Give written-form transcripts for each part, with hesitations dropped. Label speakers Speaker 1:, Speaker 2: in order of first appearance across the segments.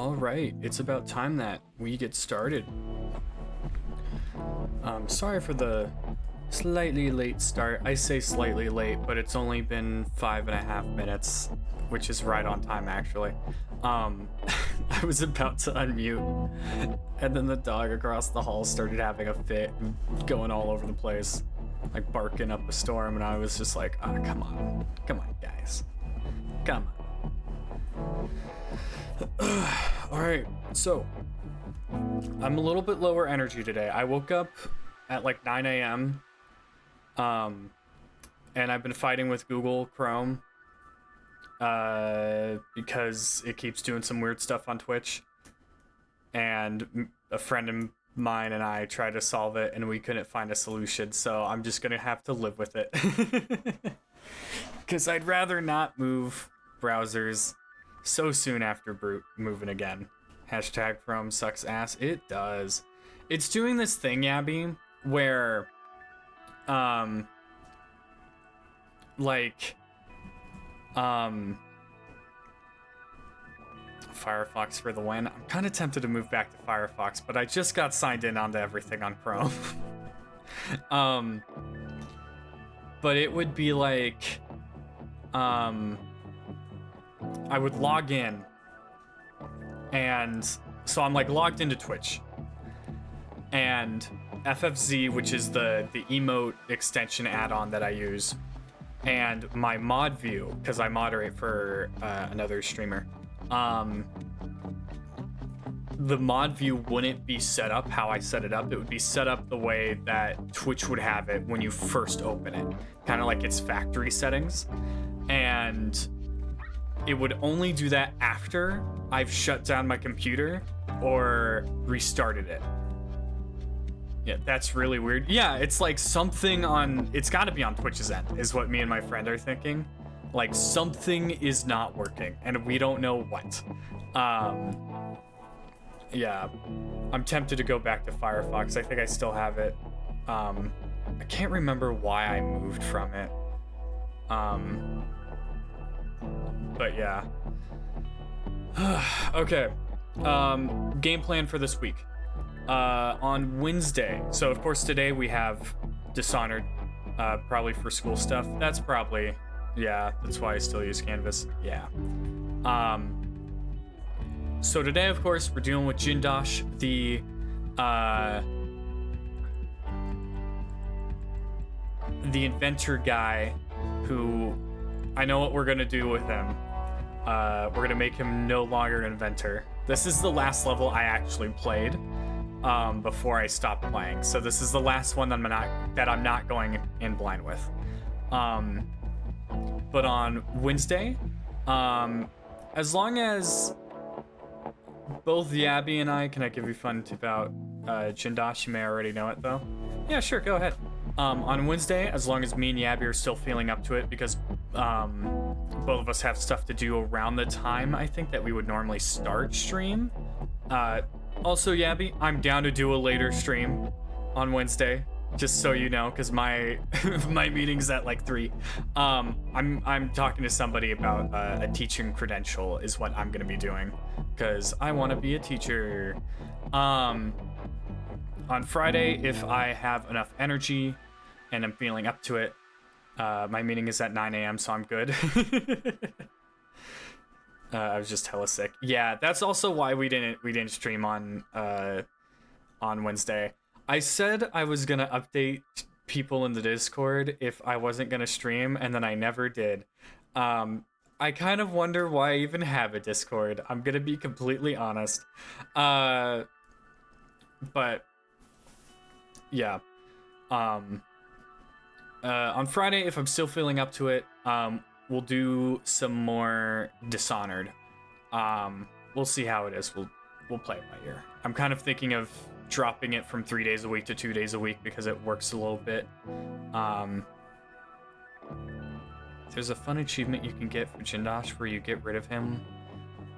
Speaker 1: All right, it's about time that we get started. Sorry for the slightly late start. I say slightly late, but it's only been 5.5 minutes, which is right on time actually. I was about to unmute, and then the dog across the hall started having a fit and going all over the place, like barking up a storm, and I was just like, ah, come on, guys, come on. All right, so I'm a little bit lower energy today. I woke up at like 9 a.m. And I've been fighting with Google Chrome because it keeps doing some weird stuff on Twitch. And a friend of mine and I tried to solve it, and we couldn't find a solution. So I'm just gonna have to live with it, because I'd rather not move browsers so soon after moving again. Hashtag Chrome sucks ass. It does. It's doing this thing, Yabby, where Firefox for the win. I'm kind of tempted to move back to Firefox, but I just got signed in onto everything on Chrome. But it would be like, I would log in, and so I'm like logged into Twitch, and FFZ, which is the emote extension add-on that I use, and my mod view, because I moderate for another streamer, the mod view wouldn't be set up how I set it up. It would be set up the way that Twitch would have it when you first open it, kind of like its factory settings, and it would only do that after I've shut down my computer or restarted it. Yeah, that's really weird. Yeah, it's like something on... It's got to be on Twitch's end, is what me and my friend are thinking. Like, something is not working, and we don't know what. Yeah, I'm tempted to go back to Firefox. I think I still have it. I can't remember why I moved from it. But yeah. Okay. Game plan for this week. On Wednesday, so of course today we have Dishonored, probably for school stuff. That's probably, yeah, that's why I still use Canvas. Yeah. So today, of course, we're dealing with Jindosh, the inventor guy, who I know what we're gonna do with him. We're gonna make him no longer an inventor. This is the last level I actually played before I stopped playing. So this is the last one that I'm not going in blind with. But on Wednesday, as long as both Yabby and I, can I give you fun tip out Jindosh? You may already know it though. Yeah, sure, go ahead. On Wednesday, as long as me and Yabby are still feeling up to it, because both of us have stuff to do around the time I think that we would normally start stream. Also, Yabby, I'm down to do a later stream on Wednesday, just so you know, because my my meeting's at like 3. I'm talking to somebody about a teaching credential is what I'm gonna be doing, because I want to be a teacher. On Friday, if I have enough energy and I'm feeling up to it, my meeting is at 9 a.m., so I'm good. I was just hella sick. Yeah, that's also why we didn't stream on Wednesday. I said I was gonna update people in the Discord if I wasn't gonna stream, and then I never did. I kind of wonder why I even have a Discord. I'm gonna be completely honest. But yeah. On Friday, if I'm still feeling up to it, we'll do some more Dishonored. We'll see how it is. We'll play it by ear. I'm kind of thinking of dropping it from 3 days a week to 2 days a week because it works a little bit. There's a fun achievement you can get for Jindosh where you get rid of him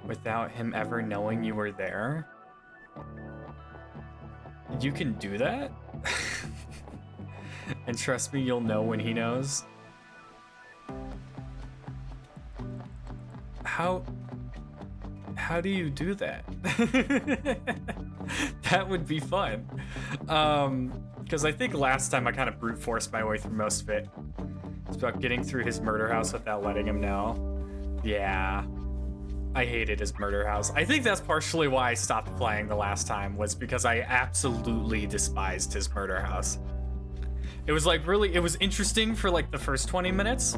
Speaker 1: without him ever knowing you were there. You can do that? And trust me, you'll know when he knows. How how do you do that? That would be fun. Because I think last time I kind of brute forced my way through most of it. It's about getting through his murder house without letting him know. Yeah. I hated his murder house. I think that's partially why I stopped playing the last time, was because I absolutely despised his murder house. It was like really, it was interesting for like the first 20 minutes.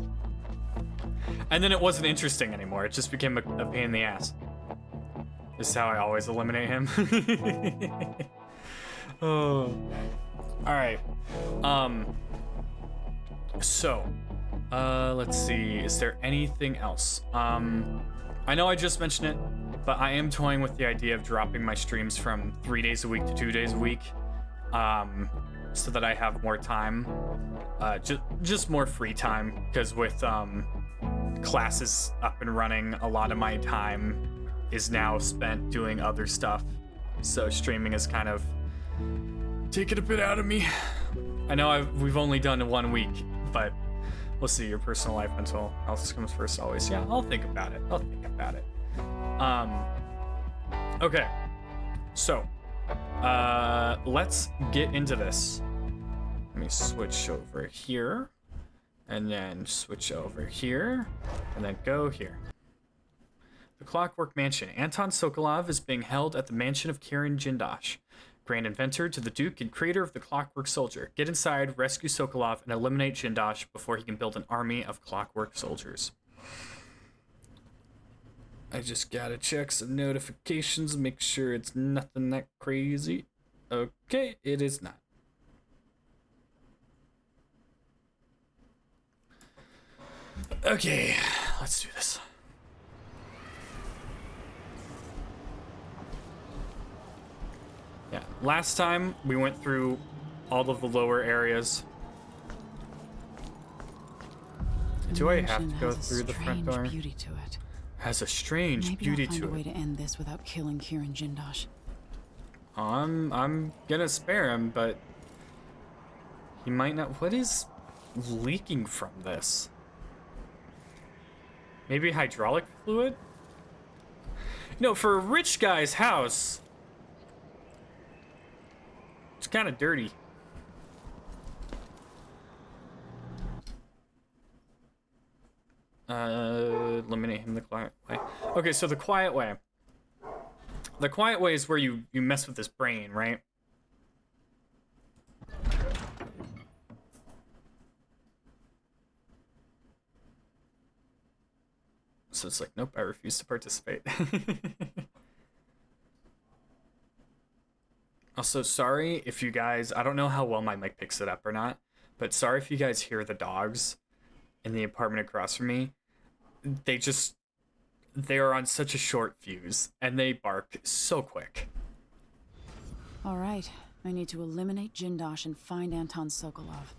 Speaker 1: And then it wasn't interesting anymore. It just became a pain in the ass. This is how I always eliminate him. Oh. All right. So, let's see. Is there anything else? I know I just mentioned it, but I am toying with the idea of dropping my streams from 3 days a week to 2 days a week, so that I have more time, just more free time. Because with classes up and running, a lot of my time is now spent doing other stuff. So streaming is kind of taking a bit out of me. I know we've only done 1 week, but we'll see. Your personal life, mental health comes first always. Yeah, I'll think about it. Okay. So, let's get into this. Let me switch over here, and then switch over here, and then go here. The Clockwork Mansion. Anton Sokolov is being held at the mansion of Kieran Jindosh, grand inventor to the Duke and creator of the Clockwork Soldier. Get inside, rescue Sokolov, and eliminate Jindosh before he can build an army of Clockwork Soldiers. I just gotta check some notifications, make sure it's nothing that crazy. Okay, it is not. Okay, let's do this. Yeah, last time we went through all of the lower areas. Do I have to go through the front door?
Speaker 2: Beauty to it.
Speaker 1: Has a strange beauty to it.
Speaker 2: Maybe I'll find a way to end this without killing Kieran Jindosh.
Speaker 1: I'm gonna spare him, but he might not. What is leaking from this? Maybe hydraulic fluid? You know, for a rich guy's house, it's kind of dirty. Eliminate him the quiet way. Okay, so the quiet way. The quiet way is where you mess with his brain, right? So it's like, nope, I refuse to participate. Also, sorry if you guys, I don't know how well my mic picks it up or not, but sorry if you guys hear the dogs in the apartment across from me. They are on such a short fuse, and they bark so quick.
Speaker 2: All right, I need to eliminate Jindosh and find Anton Sokolov.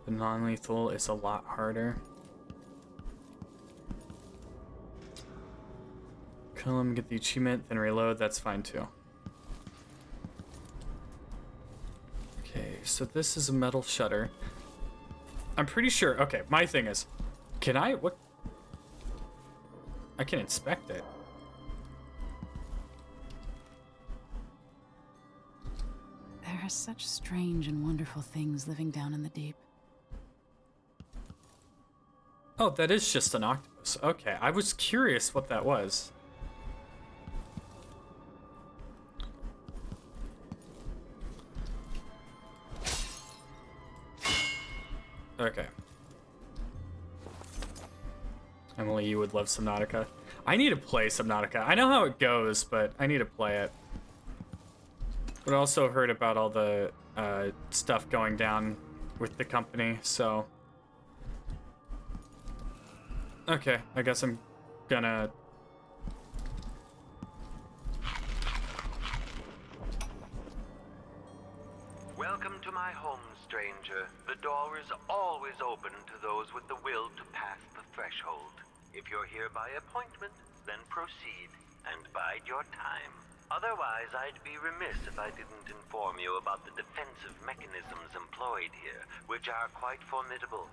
Speaker 1: The non-lethal is a lot harder. Kill him, get the achievement, then reload, that's fine too. Okay, so this is a metal shutter. I'm pretty sure, okay, my thing is, can I, what? I can inspect it.
Speaker 2: There are such strange and wonderful things living down in the deep.
Speaker 1: Oh, that is just an octopus. Okay, I was curious what that was. Okay. Emily, you would love Subnautica. I need to play Subnautica. I know how it goes, but I need to play it. But I also heard about all the stuff going down with the company, so... Okay, I guess I'm gonna...
Speaker 3: Welcome to my home, stranger. The door is always open to those with the will to pass the threshold. If you're here by appointment, then proceed and bide your time. Otherwise, I'd be remiss if I didn't inform you about the defensive mechanisms employed here, which are quite formidable.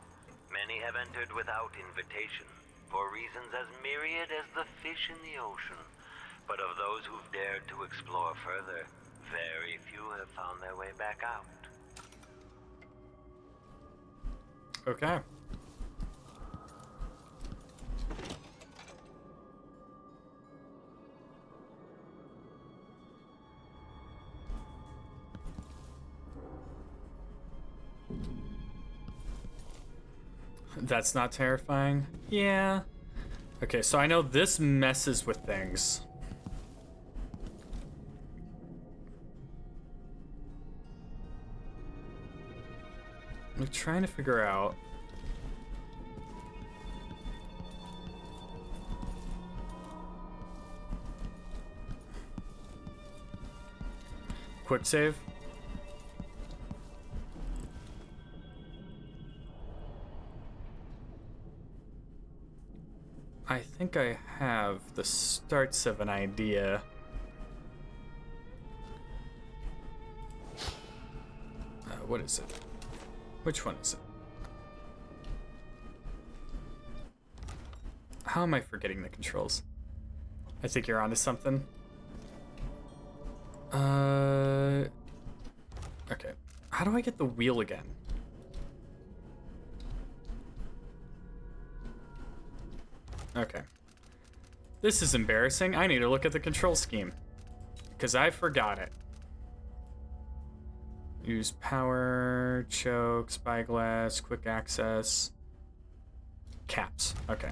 Speaker 3: Many have entered without invitation, for reasons as myriad as the fish in the ocean. But of those who've dared to explore further, very few have found their way back out.
Speaker 1: Okay. That's not terrifying. Yeah. Okay, so I know this messes with things. I'm trying to figure out. Quick save. I think I have the starts of an idea. What is it? Which one is it? How am I forgetting the controls? I think you're onto something. Okay. How do I get the wheel again? Okay. This is embarrassing. I need to look at the control scheme, because I forgot it. Use power, choke, spyglass, quick access, caps. Okay.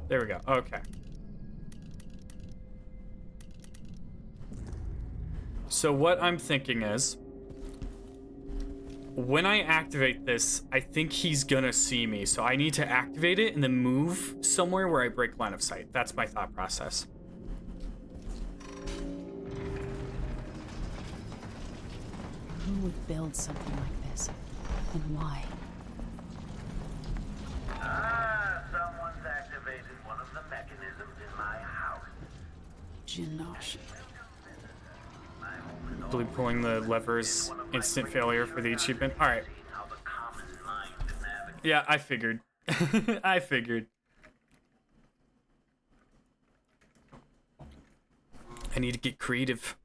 Speaker 1: There we go. Okay. So what I'm thinking is, when I activate this, I think he's gonna see me, so I need to activate it and then move somewhere where I break line of sight. That's my thought process.
Speaker 2: Who would build something like this? And why?
Speaker 3: Someone's activated one of the mechanisms in my house.
Speaker 2: Jindosh.
Speaker 1: I believe pulling the levers instant failure for the achievement. All right. Yeah, I figured. I figured. I need to get creative.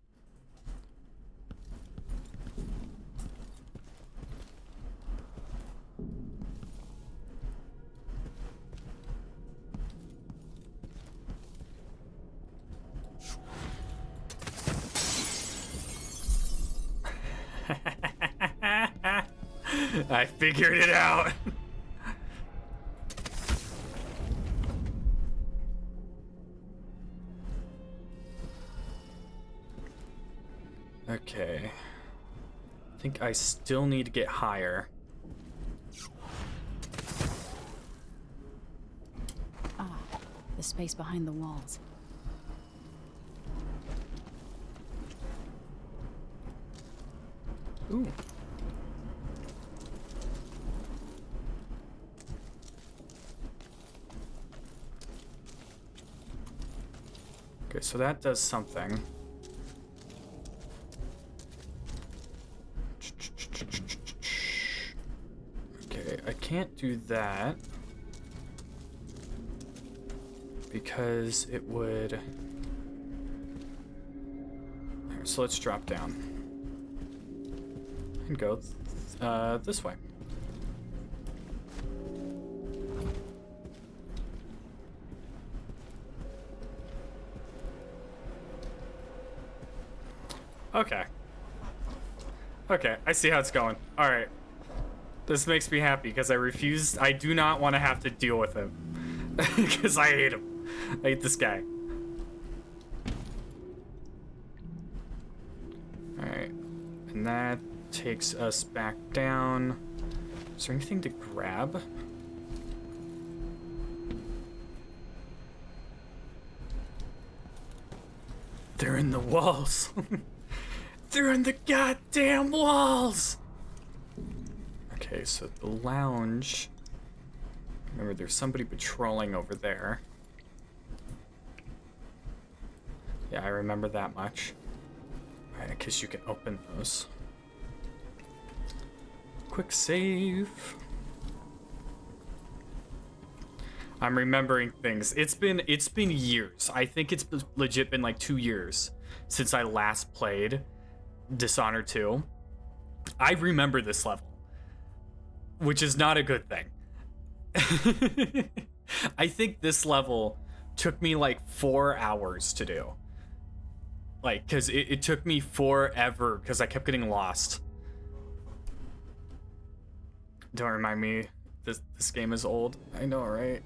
Speaker 1: I figured it out. Okay. I think I still need to get higher.
Speaker 2: Ah, the space behind the walls.
Speaker 1: Ooh. Okay, so that does something. Okay, I can't do that because it would... Alright, so let's drop down and go this way. Okay. Okay, I see how it's going. All right. This makes me happy because I do not want to have to deal with him. Because I hate him. I hate this guy. All right. And that takes us back down. Is there anything to grab? They're in the walls. They're in the goddamn walls! Okay, so the lounge... Remember, there's somebody patrolling over there. Yeah, I remember that much. Alright, I guess you can open those. Quick save. I'm remembering things. It's been years. I think it's legit been like 2 years since I last played Dishonored 2. I remember this level, which is not a good thing. I think this level took me like 4 hours to do. Like, because it took me forever because I kept getting lost. Don't remind me, this game is old. I know, right?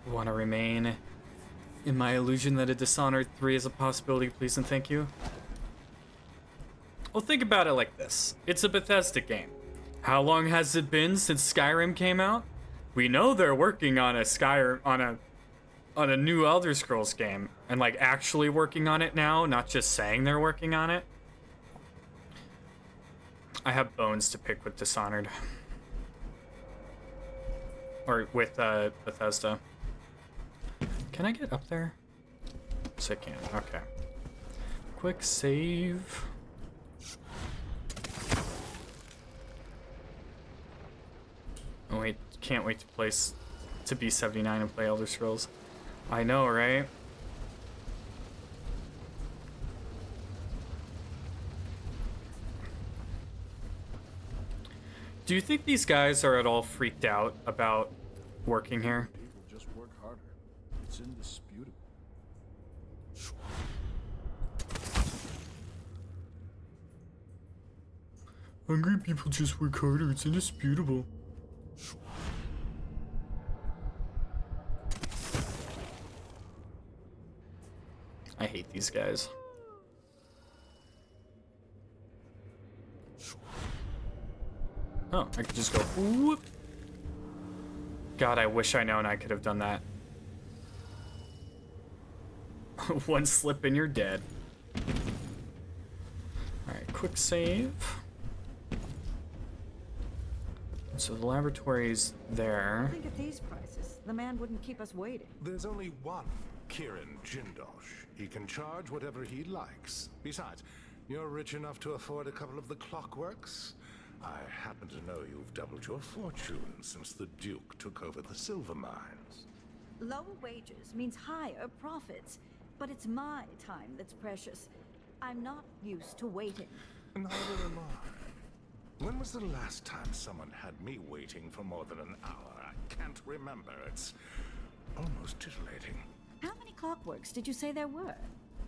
Speaker 1: Want to remain in my illusion that a Dishonored 3 is a possibility, please and thank you? Well, think about it like this. It's a Bethesda game. How long has it been since Skyrim came out? We know they're working on a on a new Elder Scrolls game and like actually working on it now, not just saying they're working on it. I have bones to pick with Dishonored. Or with Bethesda. Can I get up there? Yes, I can. Okay. Quick save. Oh wait, can't wait to be 79 and play Elder Scrolls. I know, right? Do you think these guys are at all freaked out about working here?
Speaker 4: People just work harder. It's indisputable.
Speaker 1: Hungry people just work harder. It's indisputable. I hate these guys. Oh, I could just go whoop. God, I wish I known I could have done that. One slip and you're dead. Alright, quick save. So the laboratory's there.
Speaker 5: I think at these prices, the man wouldn't keep us waiting.
Speaker 4: There's only one Kieran Jindosh. He can charge whatever he likes. Besides, you're rich enough to afford a couple of the clockworks. I happen to know you've doubled your fortune since the Duke took over the silver mines.
Speaker 5: Lower wages means higher profits, but it's my time that's precious. I'm not used to waiting.
Speaker 4: Neither am I. When was the last time someone had me waiting for more than an hour? I can't remember. It's almost titillating.
Speaker 5: How many clockworks did you say there were?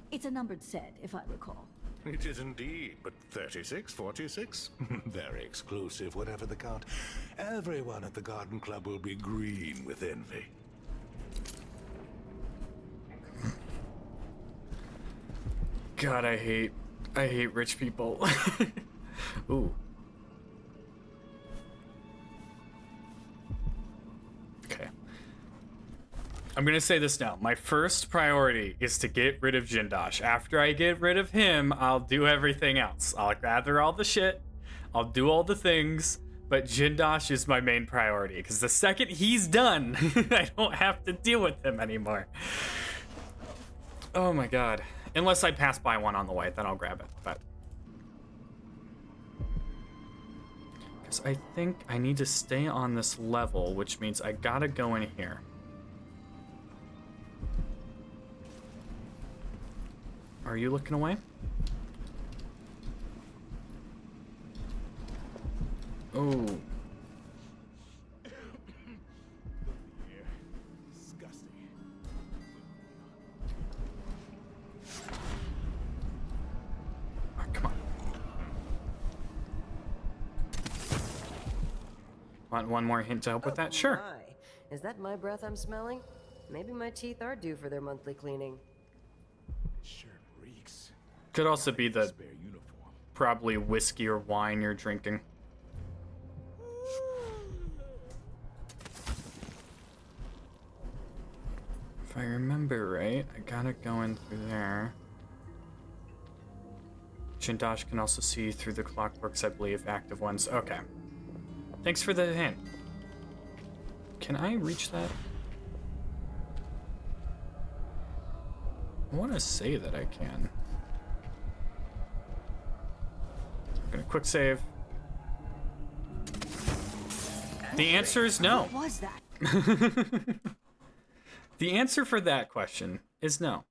Speaker 5: It's a numbered set, if I recall.
Speaker 4: It is indeed, but 36, 46? Very exclusive, whatever the count. Everyone at the Garden Club will be green with envy.
Speaker 1: God, I hate rich people. Ooh. Okay. I'm gonna say this now. My first priority is to get rid of Jindosh. After I get rid of him, I'll do everything else. I'll gather all the shit. I'll do all the things. But Jindosh is my main priority. Because the second he's done, I don't have to deal with him anymore. Oh my god. Unless I pass by one on the way, then I'll grab it. But because I think I need to stay on this level, which means I gotta go in here. Are you looking away? Oh.
Speaker 4: Disgusting.
Speaker 1: Oh, come on. Want one more hint to help with that? Sure.
Speaker 6: My. Is that my breath I'm smelling? Maybe my teeth are due for their monthly cleaning.
Speaker 4: Sure reeks.
Speaker 1: Could also be the
Speaker 4: Spare uniform.
Speaker 1: probably whiskey or wine you're drinking. I remember right, I gotta go in through there. Jindosh can also see through the clockworks, I believe, active ones. Okay. Thanks for the hint. Can I reach that? I want to say that I can. I'm gonna quick save. The answer is no.
Speaker 5: What was that?
Speaker 1: The answer for that question is no.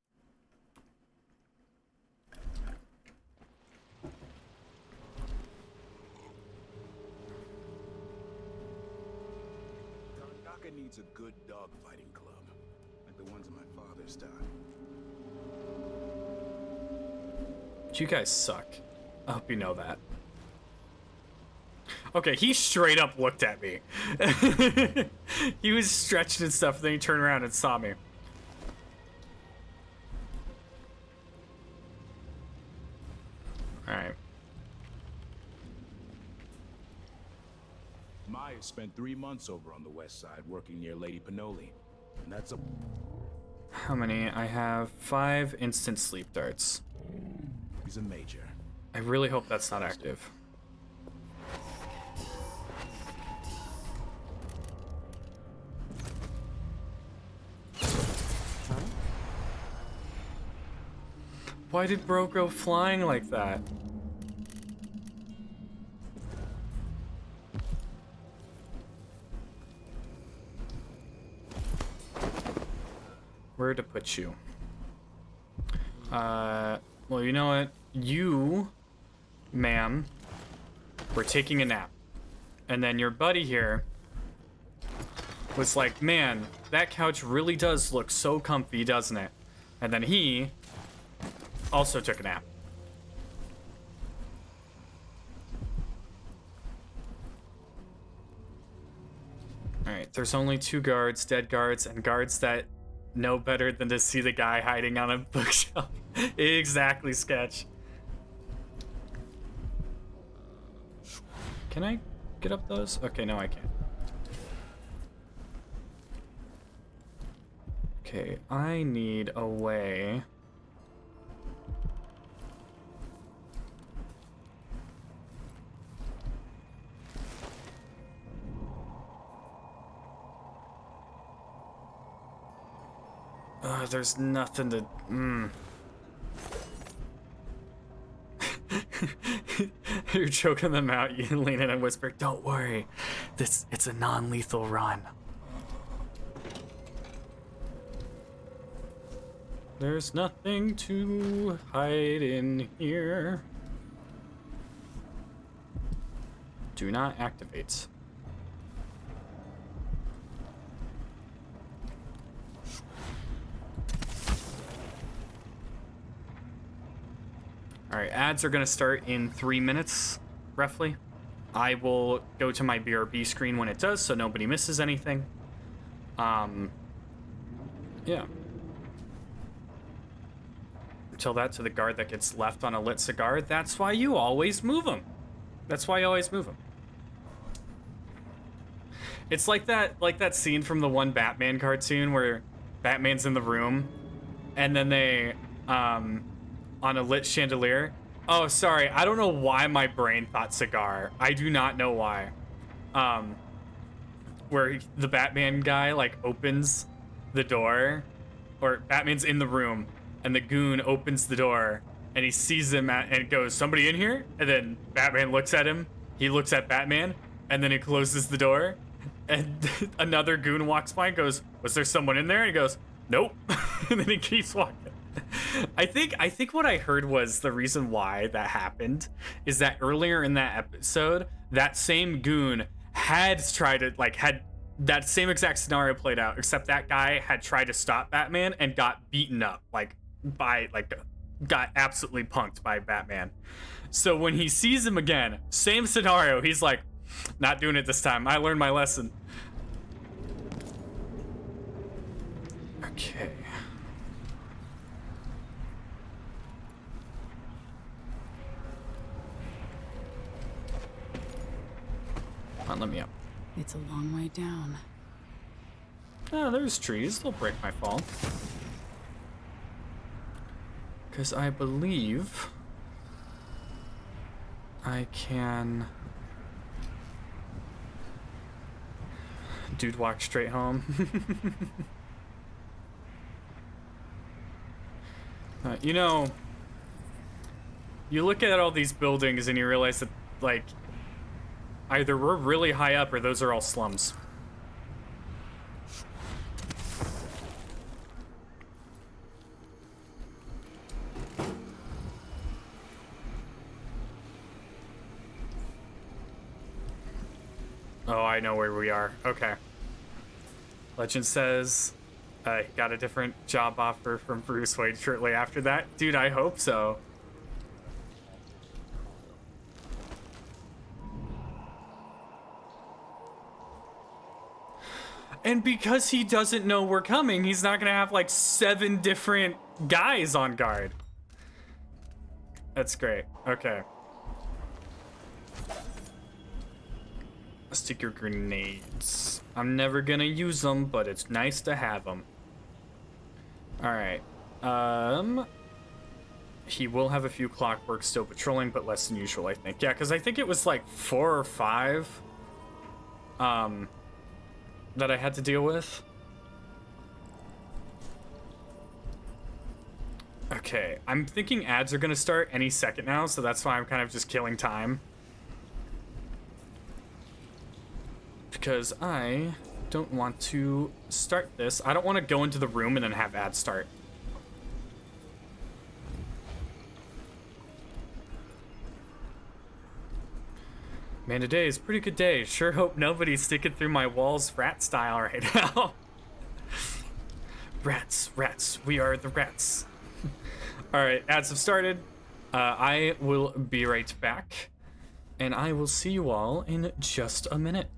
Speaker 7: Daka needs a good dogfighting club, like the ones in my father's time.
Speaker 1: You guys suck. I hope you know that. Okay, he straight up looked at me. He was stretched and stuff, then he turned around and saw me. Alright.
Speaker 7: Maya spent 3 months over on the west side working near Lady Pinoli. And that's a...
Speaker 1: How many? I have 5 instant sleep darts.
Speaker 7: He's a major.
Speaker 1: I really hope that's not active. Why did bro go flying like that? Where to put you? Well, you know what? You, ma'am, were taking a nap. And then your buddy here was like, man, that couch really does look so comfy, doesn't it? And then he also took a nap. Alright, there's only 2 guards, dead guards, and guards that know better than to see the guy hiding on a bookshelf. Exactly, Sketch. Can I get up those? Okay, no, I can't. Okay, I need a way. There's nothing to... You're choking them out. You lean in and whisper, "Don't worry, it's a non-lethal run." There's nothing to hide in here. Do not activate. All right, ads are gonna start in 3 minutes, roughly. I will go to my BRB screen when it does, so nobody misses anything. Yeah. Tell that to the guard that gets left on a lit cigar. That's why you always move them. That's why you always move them. It's like that scene from the one Batman cartoon where Batman's in the room, and then they, on a lit chandelier. Oh, sorry. I don't know why my brain thought cigar. I do not know why. Where the Batman guy, like, opens the door, or Batman's in the room, and the goon opens the door, and he sees him and goes, "Somebody in here?" And then Batman looks at him. He looks at Batman, and then he closes the door, and another goon walks by and goes, "Was there someone in there?" And he goes, "Nope." And then he keeps walking. I think what I heard was the reason why that happened is that earlier in that episode, that same goon had tried to, like, had that same exact scenario played out, except that guy had tried to stop Batman and got beaten up, got absolutely punked by Batman. So when he sees him again, same scenario, he's like, "Not doing it this time. I learned my lesson." Okay. Come on, let me up.
Speaker 2: It's a long way down.
Speaker 1: Oh, there's trees. They'll break my fall. Because I believe I can... Dude, walk straight home. You know, you look at all these buildings and you realize that, like, either we're really high up or those are all slums. Oh, I know where we are. Okay. Legend says he got a different job offer from Bruce Wayne shortly after that. Dude, I hope so. And because he doesn't know we're coming, he's not gonna have like 7 different guys on guard. That's great. Okay. Stick your grenades. I'm never gonna use them, but it's nice to have them. All right. He will have a few clockworks still patrolling, but less than usual, I think. Yeah, because I think it was like 4 or 5 that I had to deal with. Okay, I'm thinking ads are gonna start any second now, so that's why I'm kind of just killing time. Because I don't want to start this. I don't want to go into the room and then have ads start. Man, today is a pretty good day. Sure hope nobody's sticking through my walls rat style right now. Rats, rats, we are the rats. All right, ads have started. I will be right back, and I will see you all in just a minute.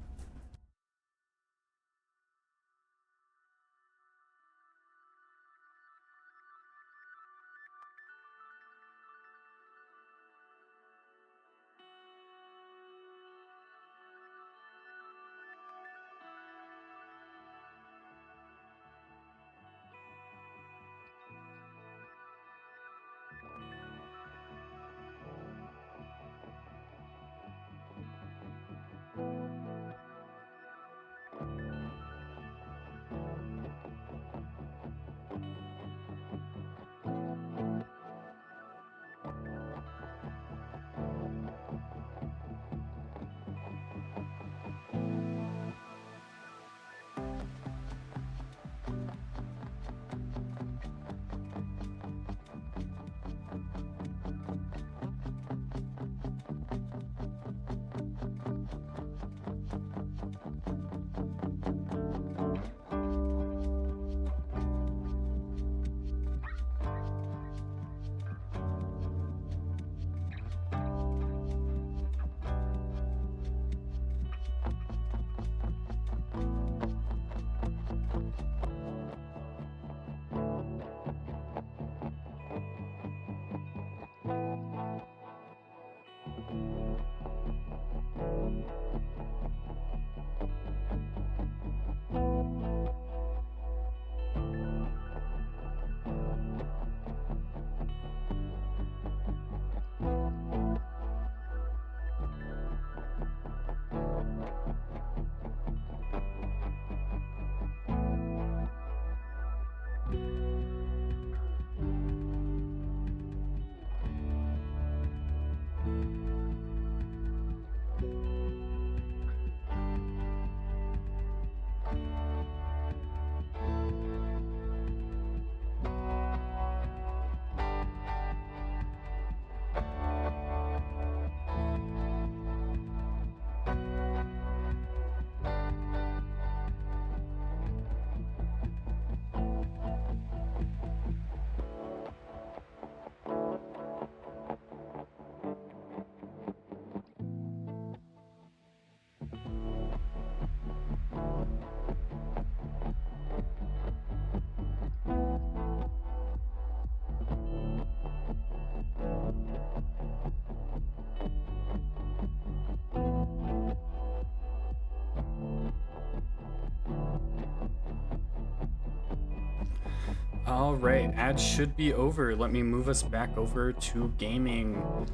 Speaker 1: All right, ads should be over. Let me move us back over to gaming.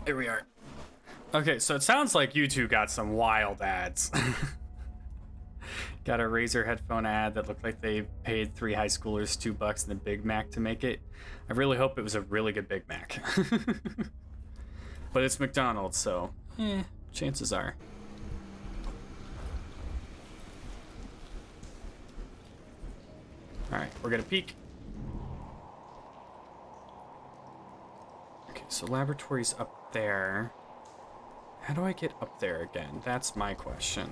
Speaker 1: Here we are. Okay, so it sounds like you two got some wild ads. Got a Razer headphone ad that looked like they paid 3 high schoolers $2 in the Big Mac to make it. I really hope it was a really good Big Mac. But it's McDonald's, so chances are. All right, we're gonna peek. Okay, so laboratory's up there. How do I get up there again? That's my question.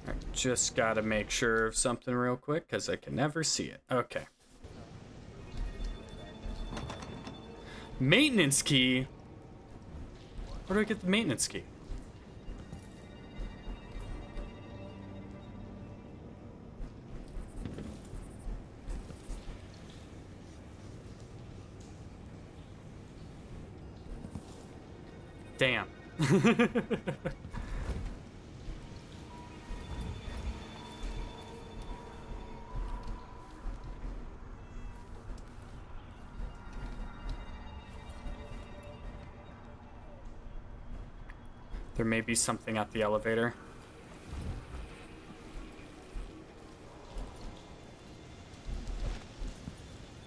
Speaker 1: I just gotta make sure of something real quick, because I can never see it. Okay. Maintenance key? Where do I get the maintenance key? Damn. There may be something at the elevator.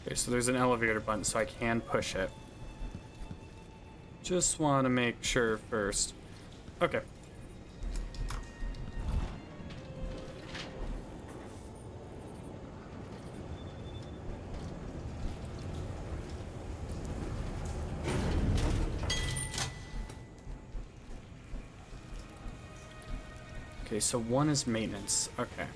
Speaker 1: Okay, so there's an elevator button, so I can push it. Just want to make sure first. Okay. Okay, so 1 is maintenance. Okay.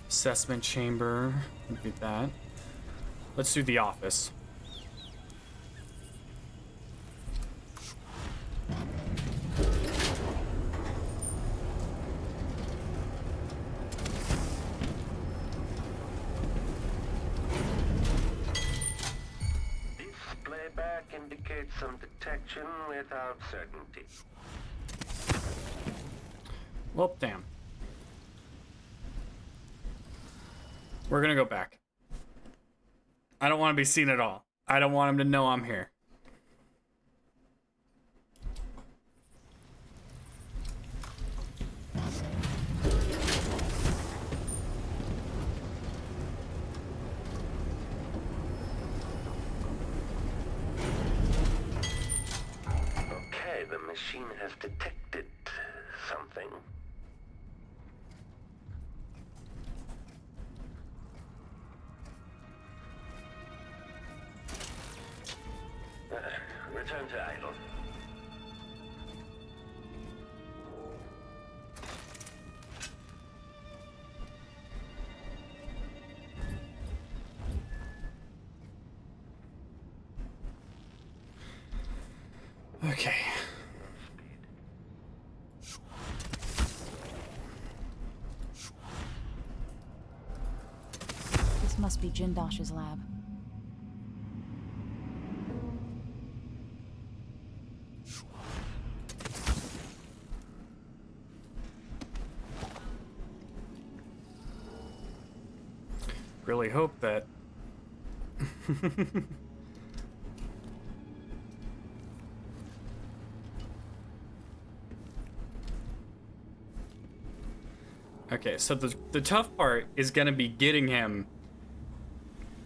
Speaker 1: Assessment chamber. Would be that. Let's do the office.
Speaker 3: Playback indicates some detection without certainty.
Speaker 1: Well, damn. We're gonna go back. I don't want to be seen at all. I don't want him to know I'm here.
Speaker 3: Okay, the machine has detected something. Return to idle.
Speaker 1: Okay.
Speaker 2: This must be Jindosh's lab.
Speaker 1: Really hope that. Okay, so the tough part is gonna be getting him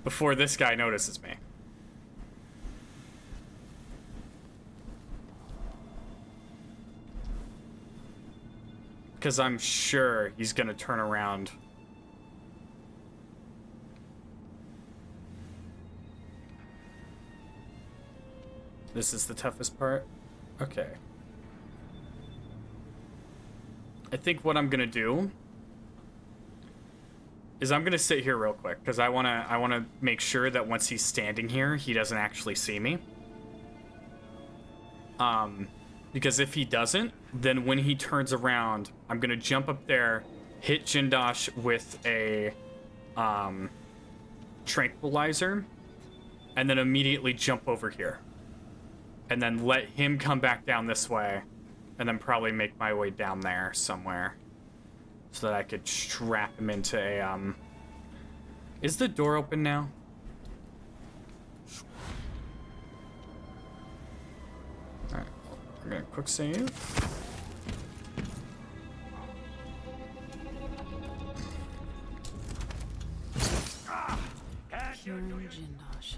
Speaker 1: before this guy notices me. Because I'm sure he's gonna turn around. This is the toughest part? Okay. I think what I'm gonna do is I'm gonna sit here real quick because I wanna make sure that once he's standing here, he doesn't actually see me. Because if he doesn't, then when he turns around, I'm gonna jump up there, hit Jindosh with a tranquilizer, and then immediately jump over here. And then let him come back down this way, and then probably make my way down there somewhere so that I could strap him into a, Is the door open now? Alright, we're gonna quick save.
Speaker 2: Kieran Jindosh.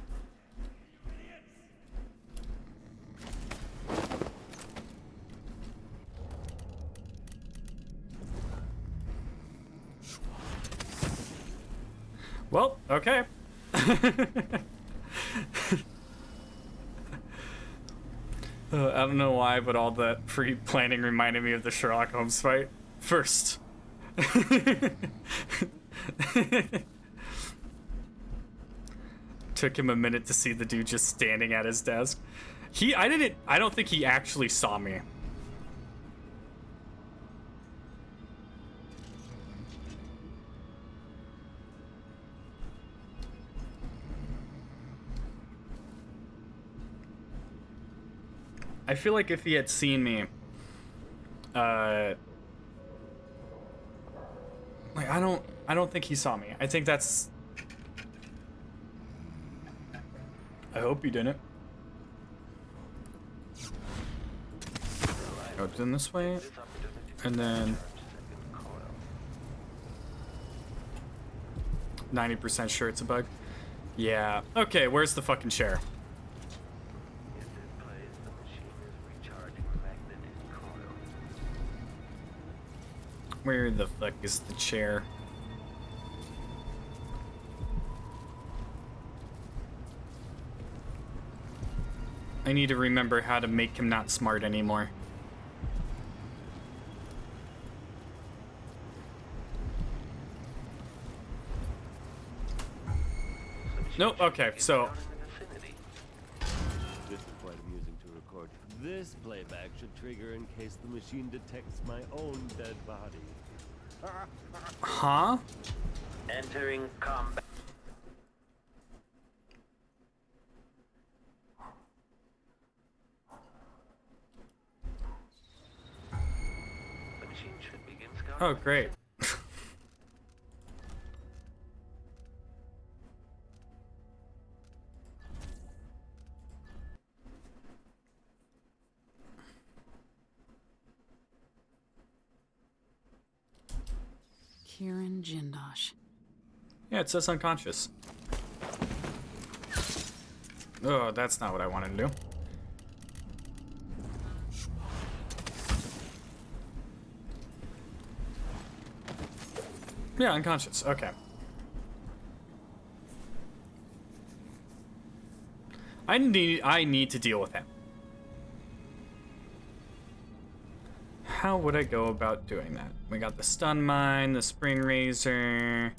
Speaker 1: Well, okay. I don't know why, but all that pre-planning reminded me of the Sherlock Holmes fight. First. Took him a minute to see the dude just standing at his desk. I don't think he actually saw me. I feel like if he had seen me, like I don't think he saw me. I think that's. I hope he didn't. Go in this way, and then 90% sure it's a bug. Yeah. Okay. Where's the fucking chair? Where the fuck is the chair? I need to remember how to make him not smart anymore. Nope, okay, so...
Speaker 8: This is quite amusing to record. This playback should trigger in case the machine detects my own dead body.
Speaker 1: Huh?
Speaker 3: Entering combat. The machine should begin scouting.
Speaker 1: Oh, great.
Speaker 2: Kieran Jindosh.
Speaker 1: Yeah, it says unconscious. Oh, that's not what I wanted to do. Yeah, unconscious. Okay. I need to deal with him. How would I go about doing that? We got the stun mine, the spring razor,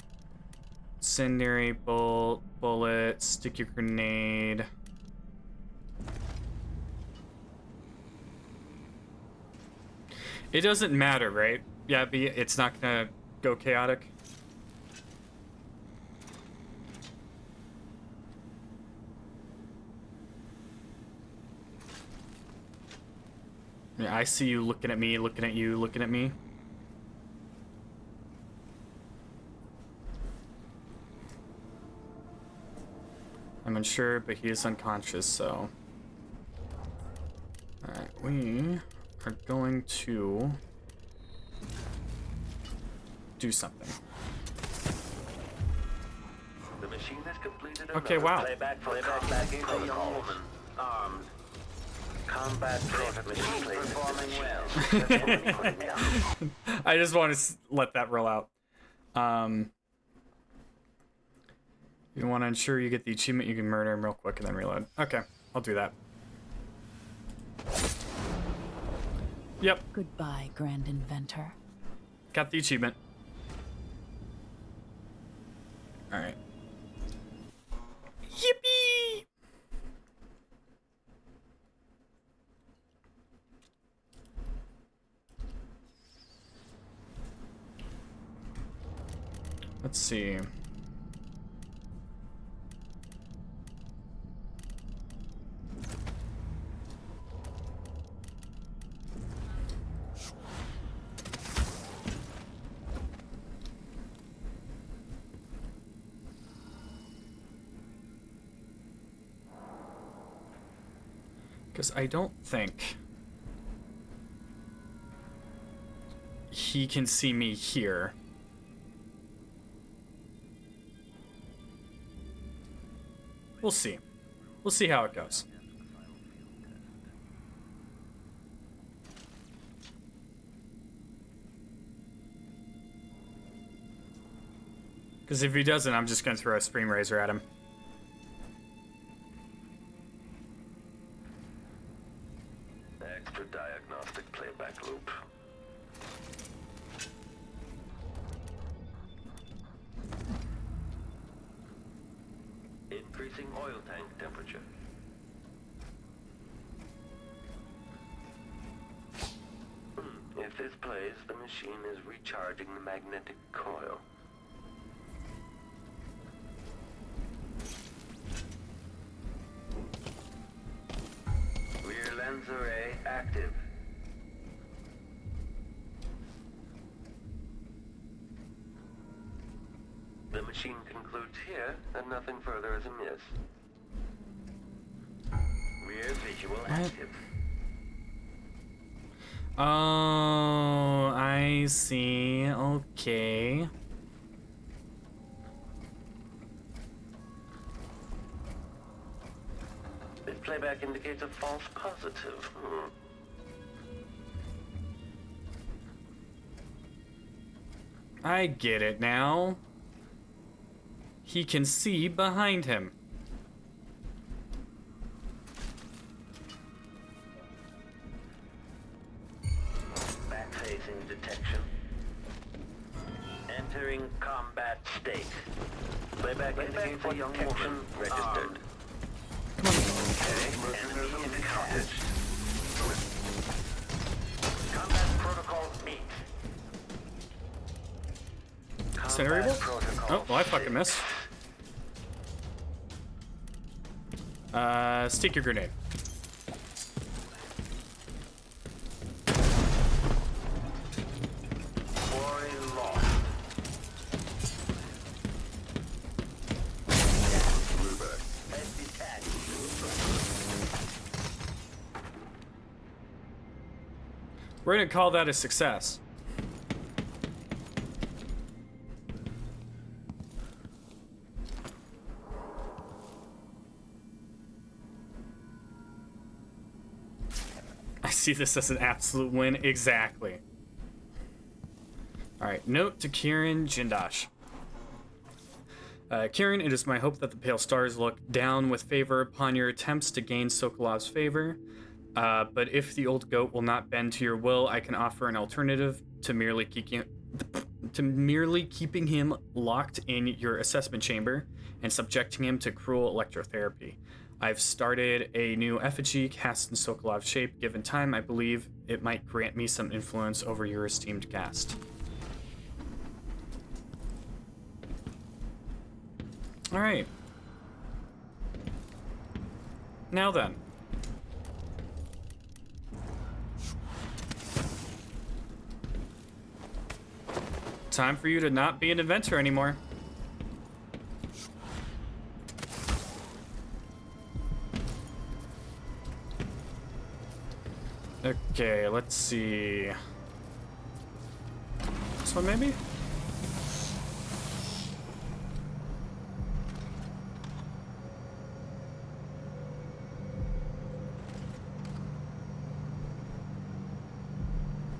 Speaker 1: incendiary bullet, sticky grenade. It doesn't matter, right? Yeah, it's not gonna go chaotic. Yeah, I see you looking at me, looking at you, looking at me. I'm unsure, but he is unconscious, so... Alright, we are going to... do something.
Speaker 3: The machine has completed
Speaker 1: Okay, wow.
Speaker 3: Playback lagging a young woman. Armed. Combat drift machine performing well.
Speaker 1: I just want to let that roll out. You want to ensure you get the achievement, you can murder him real quick and then reload. Okay, I'll do that. Yep,
Speaker 2: Goodbye, Grand Inventor.
Speaker 1: got the achievement. Alright. Yippee! Let's see. Because I don't think he can see me here. We'll see. We'll see how it goes. Because if he doesn't, I'm just going to throw a Stream Razor at him.
Speaker 3: Extra diagnostic playback loop. Increasing oil tank temperature. If this plays, the machine is recharging the magnetic coil. Rear lens array active. The machine concludes here that nothing further is amiss. Rear visual active.
Speaker 1: Oh, I see. Okay.
Speaker 3: This playback indicates a false positive.
Speaker 1: I get it now. He can see behind him.
Speaker 3: Back-facing detection. Entering combat state. Playback indicates a young woman registered. Okay, enemy encountered. Combat protocol meet.
Speaker 1: Incinerable? Oh, well, I fucking missed. Stick your grenade.
Speaker 3: Quarry lost. Head detached.
Speaker 1: We're gonna call that a success. I see this as an absolute win. Exactly. Alright, note to Kieran Jindosh. Kieran, it is my hope that the Pale Stars look down with favor upon your attempts to gain Sokolov's favor. But if the old goat will not bend to your will, I can offer an alternative to merely keeping him locked in your assessment chamber and subjecting him to cruel electrotherapy. I've started a new effigy cast in Sokolov's shape. Given time, I believe it might grant me some influence over your esteemed cast. All right. Now then. Time for you to not be an inventor anymore. Okay, let's see. This one maybe?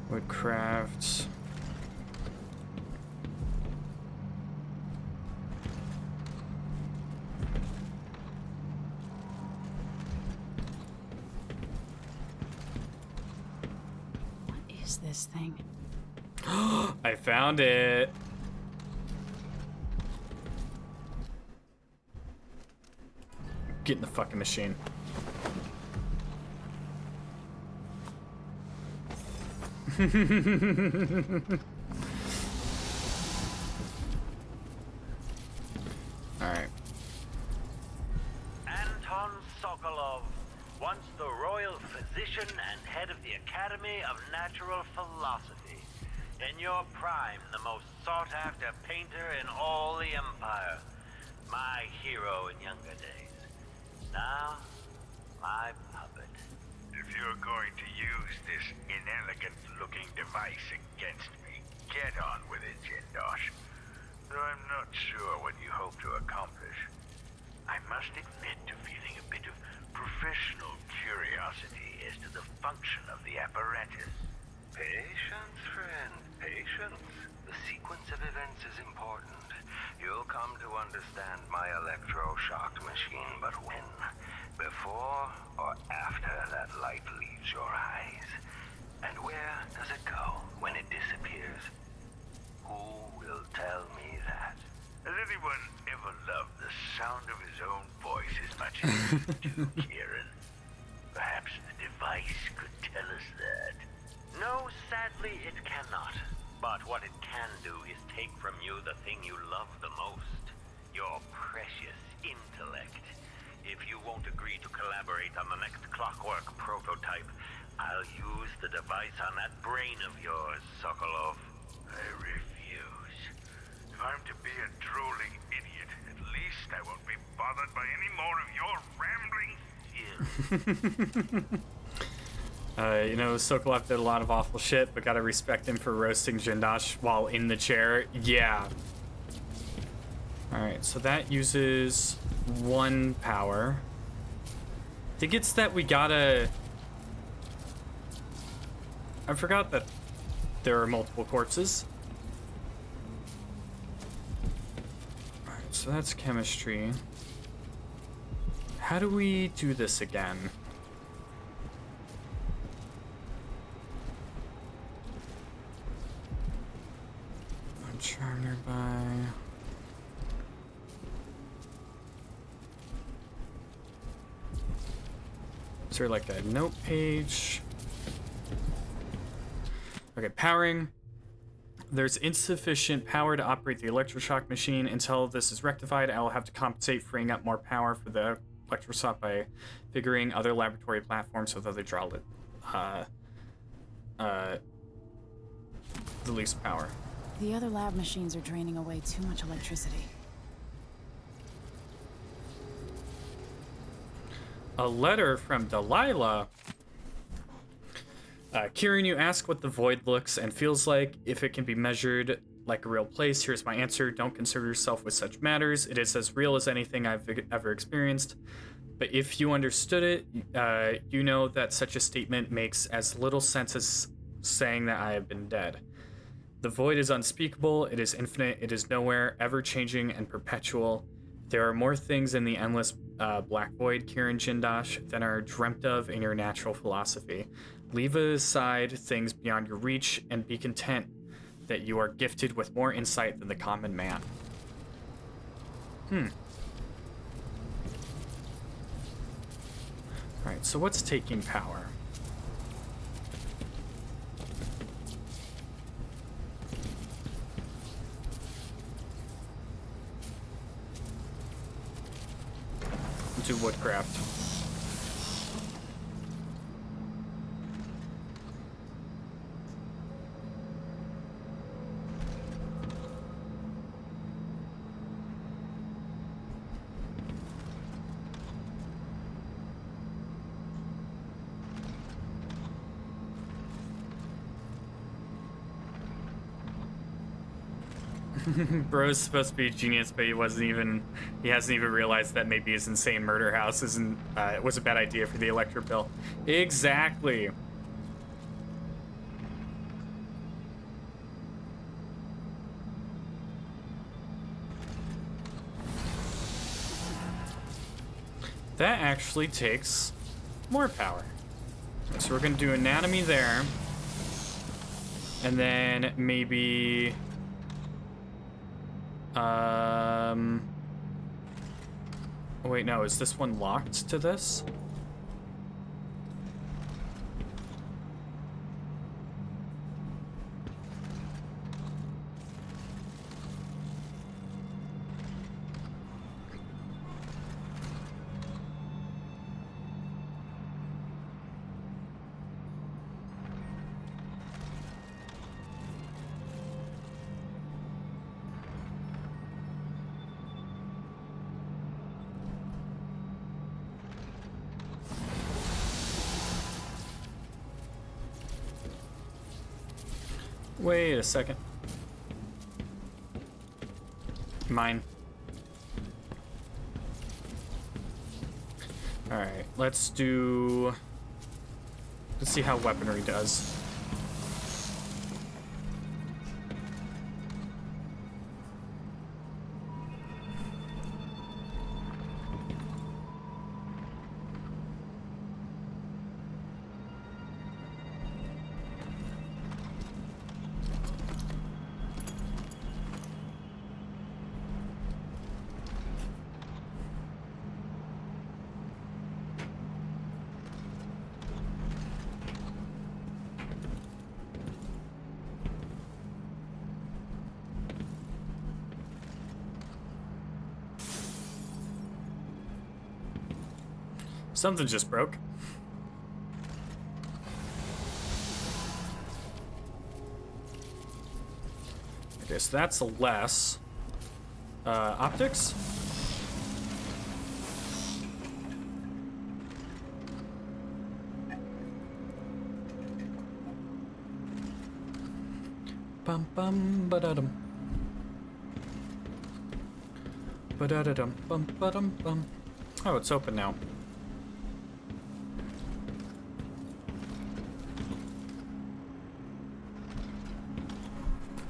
Speaker 1: Woodcraft.
Speaker 2: This thing.
Speaker 1: I found it. Get in the fucking machine. Alright.
Speaker 3: Anton Sokolov, once the royal physician and head of the Academy of Natural Philosophy. In your prime, the most sought-after painter in all the Empire. My hero in younger days. Now, my puppet.
Speaker 7: If you're going to use this inelegant-looking device against me, get on with it, Jindosh. Though I'm not sure what you hope to accomplish. I must admit to feeling a bit of professional curiosity as to the function of the apparatus.
Speaker 3: Patience, friend, patience. The sequence of events is important. You'll come to understand my electroshock machine, but when? Before or after that light leaves your eyes? And where does it go when it disappears? Who will tell me that?
Speaker 7: Has anyone ever loved the sound of his own voice as much as you do, Kieran? Perhaps the device could tell us that.
Speaker 3: No, sadly, it cannot. But what it can do is take from you the thing you love the most. Your precious intellect. If you won't agree to collaborate on the next clockwork prototype, I'll use the device on that brain of yours, Sokolov.
Speaker 7: I refuse. If I'm to be a drooling idiot, at least I won't be bothered by any more of your rambling theories.
Speaker 1: You know, Sokolov did a lot of awful shit, but gotta respect him for roasting Jindosh while in the chair. Yeah. Alright, so that uses 1 power. I think it's that we gotta... I forgot that there are multiple corpses. Alright, so that's chemistry. How do we do this again? Charm nearby. Is there like a note page? Okay, powering. There's insufficient power to operate the electroshock machine. Until this is rectified, I will have to compensate, freeing up more power for the electroshock by figuring other laboratory platforms with other draw the least power.
Speaker 2: The other lab machines are draining away too much electricity.
Speaker 1: A letter from Delilah. Kieran, you ask what the void looks and feels like, if it can be measured like a real place. Here's my answer. Don't concern yourself with such matters. It is as real as anything I've ever experienced. But if you understood it, you know that such a statement makes as little sense as saying that I have been dead. The void is unspeakable, it is infinite, it is nowhere, ever-changing and perpetual. There are more things in the endless black void, Kieran Jindosh, than are dreamt of in your natural philosophy. Leave aside things beyond your reach and be content that you are gifted with more insight than the common man. Alright, so what's taking power? Do woodcraft. Bro's supposed to be a genius, but he hasn't even realized that maybe his insane murder house isn't was a bad idea for the electric bill. Exactly. That actually takes more power. So we're gonna do anatomy there. And then maybe oh, wait, no, is this one locked to this? Wait a second. Mine. Alright, let's see how weaponry does. Something just broke. Okay, so that's less. Optics? Bum bum ba-da-dum. Ba-da-da-dum bum ba-dum bum. Oh, it's open now.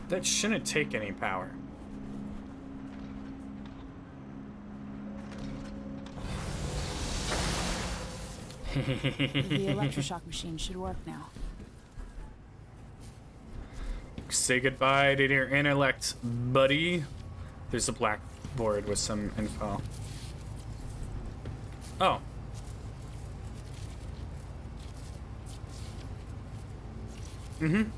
Speaker 1: That shouldn't take any power.
Speaker 2: The electroshock machine should work now.
Speaker 1: Say goodbye to your intellect, buddy. There's a blackboard with some info. Oh. Mm-hmm.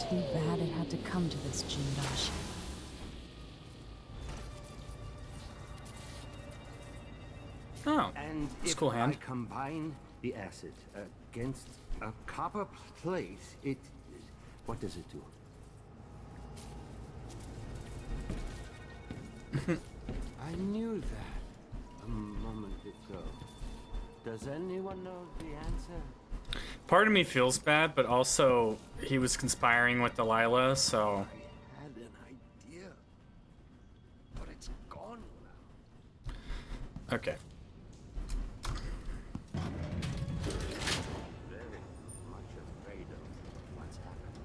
Speaker 2: Too bad it had to come to this, Jindosh.
Speaker 1: Oh,
Speaker 8: And
Speaker 1: it's a
Speaker 8: if
Speaker 1: cool hand.
Speaker 8: I combine the acid against a copper plate, what does it do? I knew that a moment ago. Does anyone know the answer?
Speaker 1: Part of me feels bad, but also he was conspiring with Delilah, so...
Speaker 8: I had an idea, but it's gone now.
Speaker 1: Okay.
Speaker 8: Very much afraid of what's happened.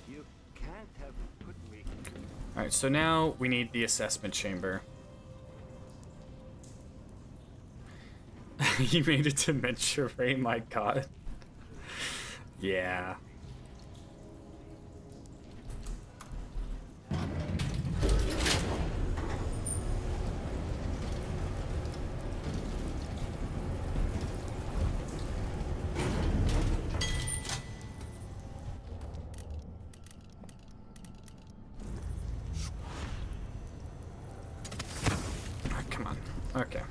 Speaker 8: You can't have put me...
Speaker 1: Alright, so now we need the assessment chamber. You made it to Dementia Ray, my god. Yeah. Oh, come on. Okay.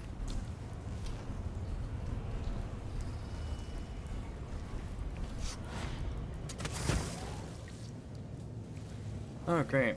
Speaker 1: Oh, great.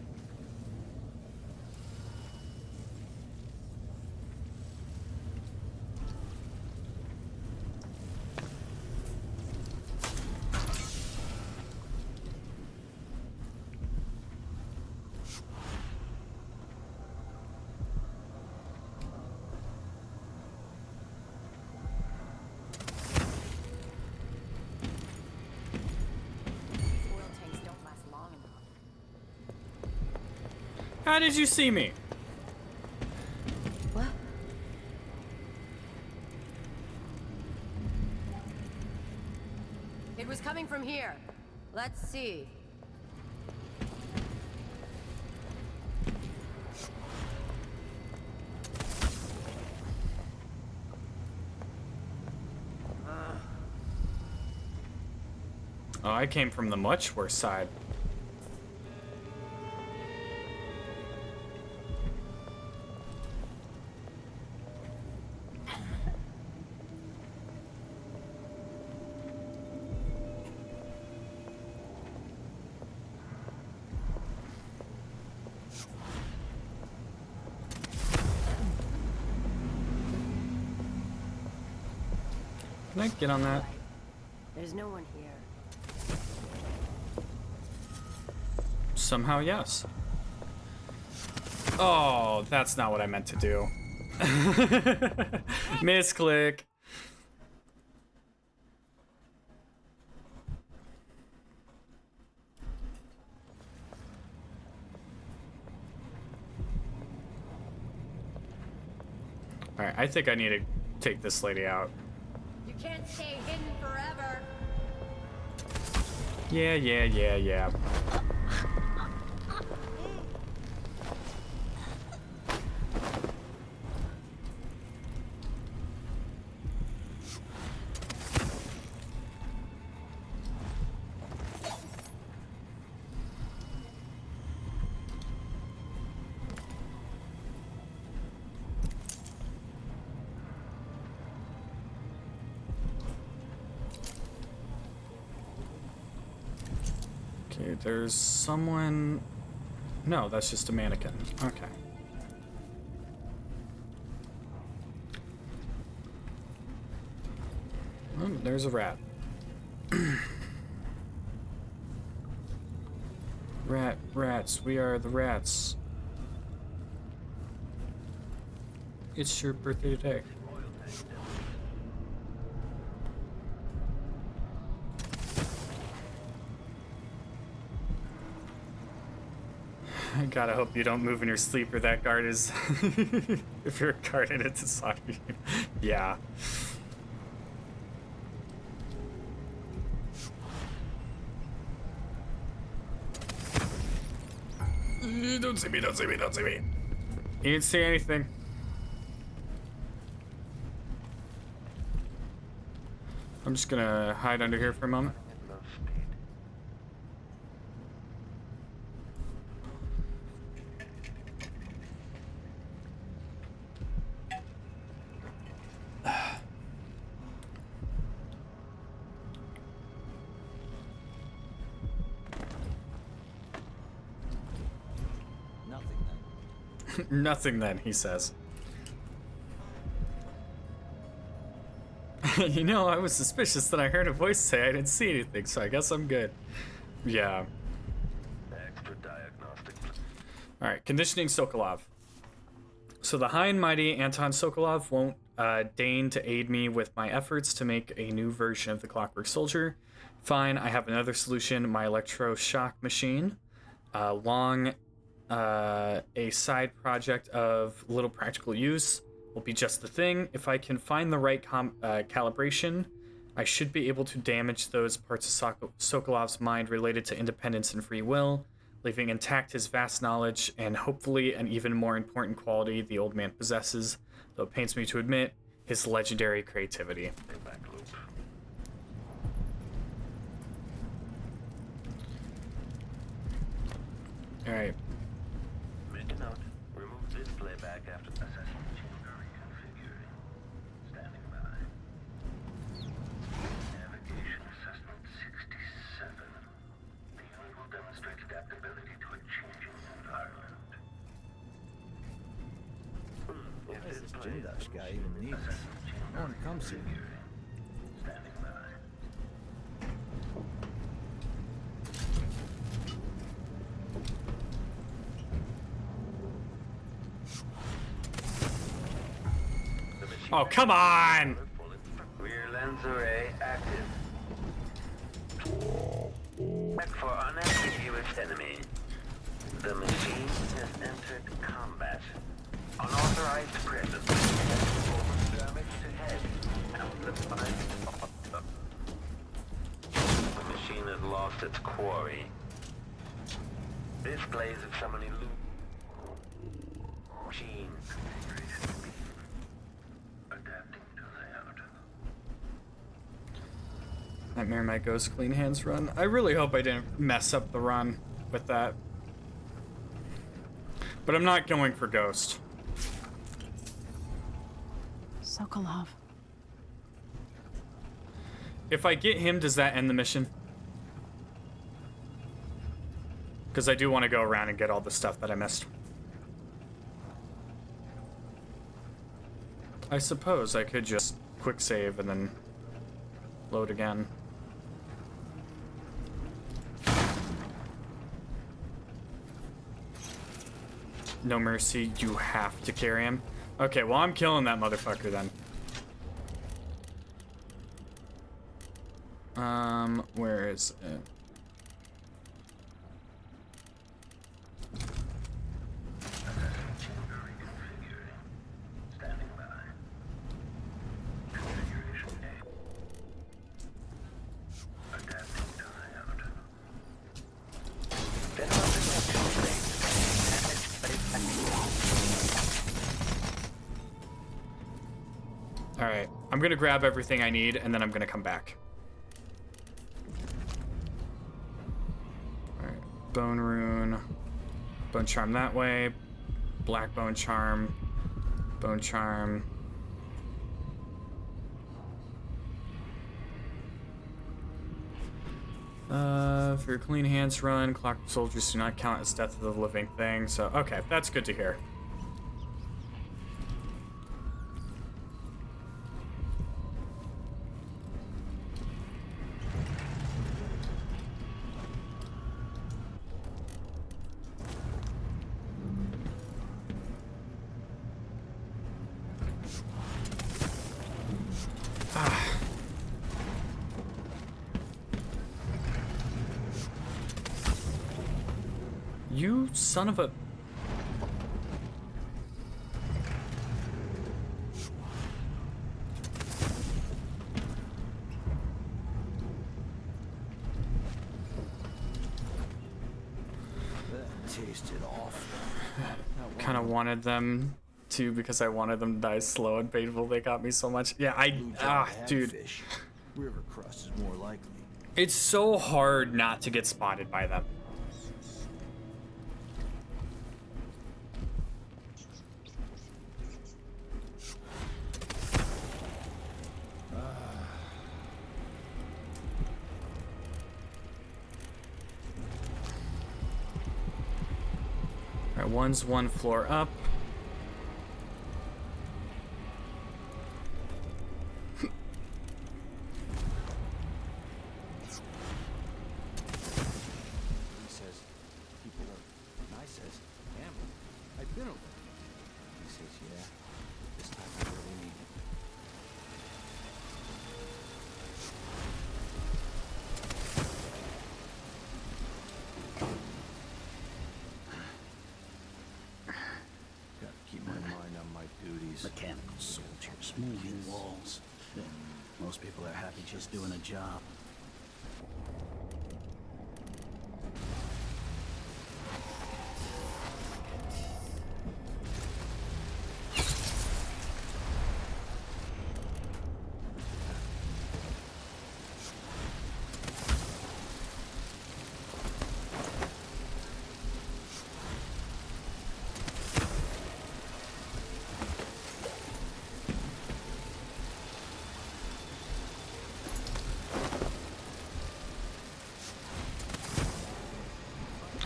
Speaker 1: How did you see me?
Speaker 6: What? It was coming from here. Let's see.
Speaker 1: Oh, I came from the much worse side. Can I get on that?
Speaker 6: There's no one here.
Speaker 1: Somehow, yes. Oh, that's not what I meant to do. Misclick. Alright, I think I need to take this lady out.
Speaker 5: You can't stay hidden forever.
Speaker 1: Yeah. Okay, there's someone... No, that's just a mannequin. Okay. Oh, there's a rat. Rats, we are the rats. It's your birthday today. I gotta hope you don't move in your sleep or that guard is... if you're a guard and it's a soccer game. Yeah. Don't see me. You didn't see anything. I'm just gonna hide under here for a moment. Nothing then, he says. You know, I was suspicious that I heard a voice say I didn't see anything, so I guess I'm good. Yeah.
Speaker 3: Extra diagnostic.
Speaker 1: Alright, conditioning Sokolov. So the high and mighty Anton Sokolov won't deign to aid me with my efforts to make a new version of the Clockwork Soldier. Fine, I have another solution, my electroshock machine. A side project of little practical use will be just the thing. If I can find the right calibration, I should be able to damage those parts of Sokolov's mind related to independence and free will, leaving intact his vast knowledge and hopefully an even more important quality the old man possesses, though it pains me to admit, his legendary creativity. Alright.
Speaker 3: Note, remove this playback after assessment chamber reconfigured. Standing by. Navigation assessment 67. The unit will demonstrate adaptability to a changing environment.
Speaker 9: What does this Jindosh guy even need? No one comes here.
Speaker 3: Standing by.
Speaker 1: Oh, come on!
Speaker 3: Rear lens array active. Check for unambiguous enemy. The machine has entered combat. Unauthorized presence. Damage to head. Amplified. The machine has lost its quarry. Displays of someone elude. Machine. Adapting to layout.
Speaker 1: Nightmare My Ghost Clean Hands run. I really hope I didn't mess up the run with that. But I'm not going for Ghost.
Speaker 2: Sokolov.
Speaker 1: If I get him, does that end the mission? Because I do want to go around and get all the stuff that I missed. I suppose I could just quick save and then load again. No mercy, you have to carry him. Okay, well, I'm killing that motherfucker then. Where is it? Alright, I'm gonna grab everything I need and then I'm gonna come back. Alright, Bone Rune. Bone Charm that way. Black Bone Charm. Bone Charm. For your clean hands run, clock soldiers do not count as death of the living thing, so okay, that's good to hear. You son of a...
Speaker 9: That tasted awful.
Speaker 1: Kind of wanted them to because I wanted them to die slow and painful. They got me so much. Yeah, dude.
Speaker 9: Fish. River crust is more likely.
Speaker 1: It's so hard not to get spotted by them. Alright, one's one floor up.
Speaker 9: He says people are. And I says, damn, I've been over there. He says, yeah, this time I really need it. Gotta keep my mind on my duties.
Speaker 10: Mechanical soldiers, moving walls. Most people are happy just doing a job.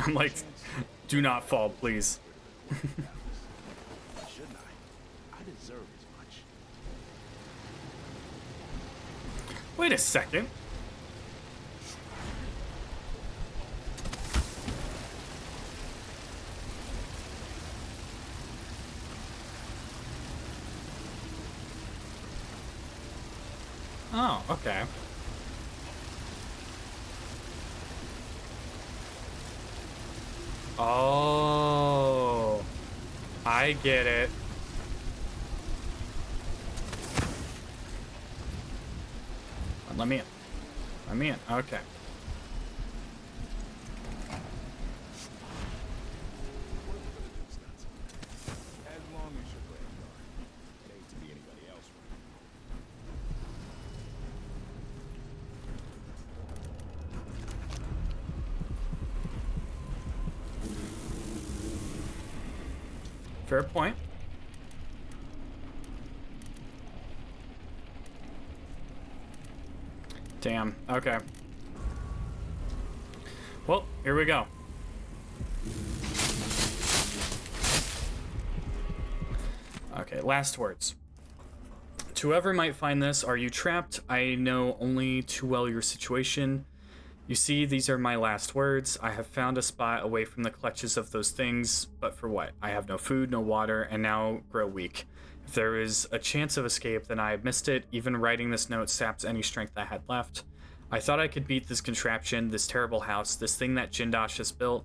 Speaker 1: I'm like, do not fall, please.
Speaker 9: Shouldn't I? I deserve as much.
Speaker 1: Wait a second. Oh, okay. Oh, I get it. Let me in. Let me in. Okay.
Speaker 9: As long as you're playing guard. It ain't to be anybody else.
Speaker 1: Fair point. Damn. Okay. Well, here we go. Okay, last words. To whoever might find this, are you trapped? I know only too well your situation. You see, these are my last words. I have found a spot away from the clutches of those things, but for what? I have no food, no water, and now grow weak. If there is a chance of escape, then I have missed it. Even writing this note saps any strength I had left. I thought I could beat this contraption, this terrible house, this thing that Jindosh has built,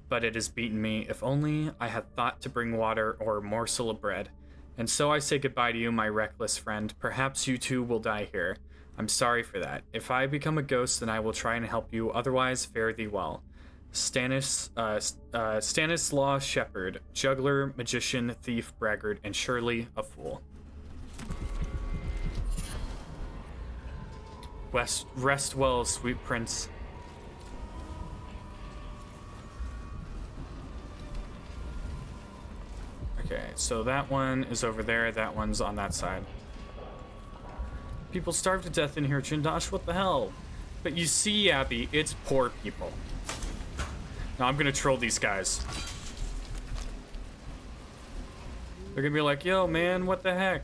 Speaker 1: but it has beaten me. If only I had thought to bring water or a morsel of bread. And so I say goodbye to you, my reckless friend. Perhaps you too will die here. I'm sorry for that. If I become a ghost, then I will try and help you. Otherwise, fare thee well. Stanislaw Shepherd, juggler, magician, thief, braggart, and surely a fool. Rest well, sweet prince. Okay, so that one is over there. That one's on that side. People starve to death in here, Jindosh. What the hell? But you see, Abby, it's poor people. Now I'm gonna troll these guys. They're gonna be like, yo, man, what the heck?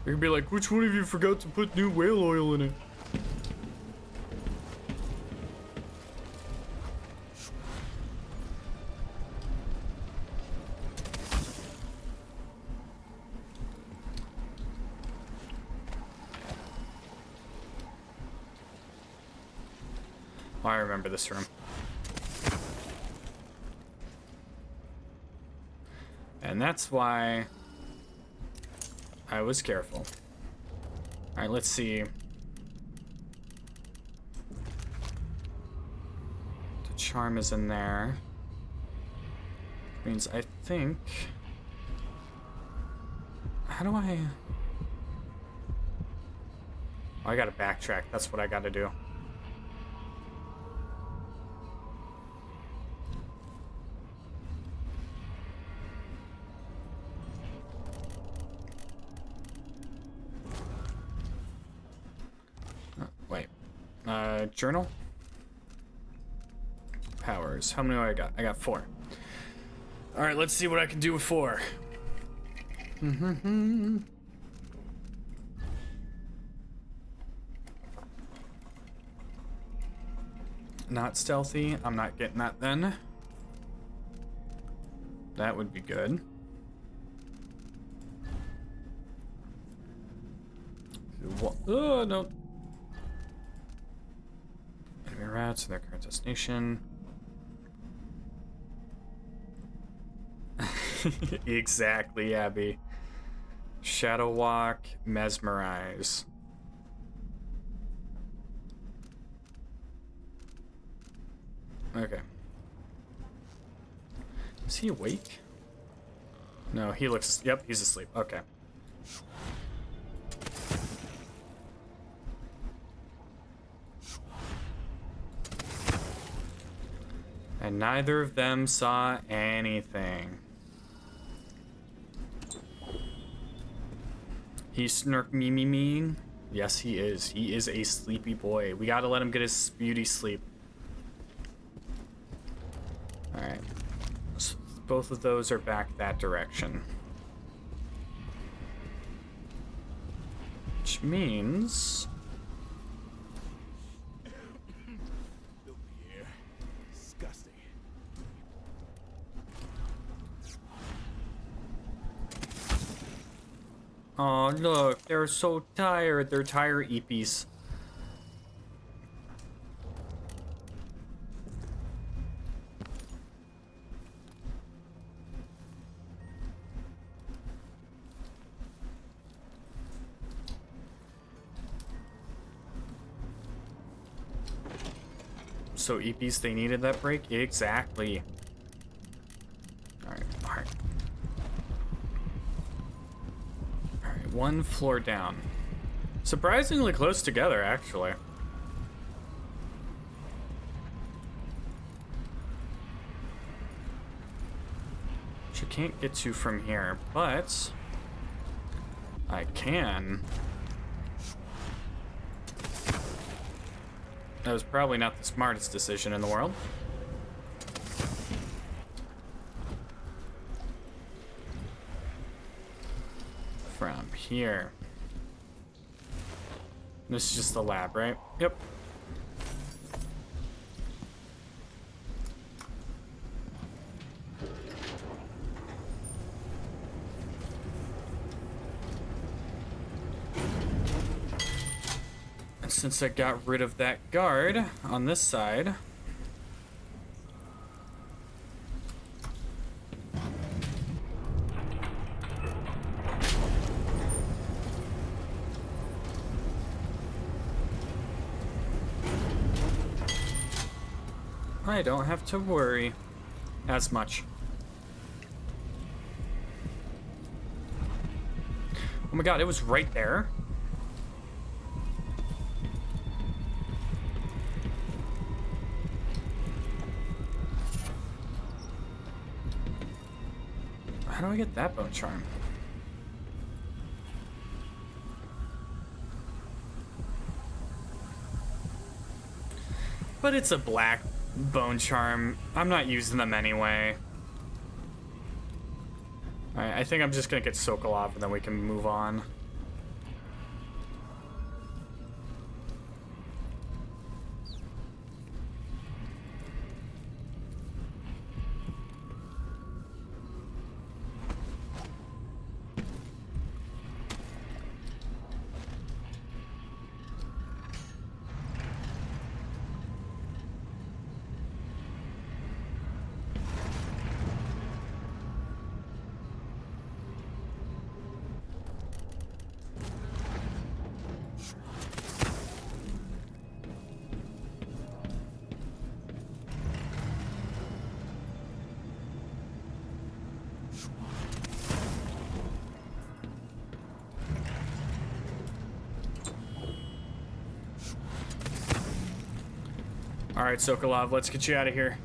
Speaker 1: They're gonna be like, which one of you forgot to put new whale oil in it? Oh, I remember this room. And that's why I was careful. All right, let's see. The charm is in there. Means I think. How do I? Oh, I gotta backtrack. That's what I gotta do. Journal? Powers. How many do I got? I got 4. Alright, let's see what I can do with 4. Not stealthy. I'm not getting that then. That would be good. Oh, no. Rats and their current destination. Exactly, Abby. Shadow walk, mesmerize. Okay. Is he awake? No, he looks. Yep, he's asleep. Okay. And neither of them saw anything. He's snark me. Yes, he is. He is a sleepy boy. We gotta let him get his beauty sleep. Alright. So both of those are back that direction. Which means... Oh, look, they're so tired. They're tired eepies. so EPs they needed that break? Exactly. Alright, alright. Alright, one floor down. Surprisingly close together, actually. Which I can't get to from here, but I can. That was probably not the smartest decision in the world. From here. This is just the lab, right? Yep. And since I got rid of that guard on this side, I don't have to worry as much. Oh my god, it was right there. How do I get that bone charm? But it's a black bone charm. I'm not using them anyway. Alright, I think I'm just gonna get Sokolov and then we can move on. Alright, Sokolov, let's get you out of here.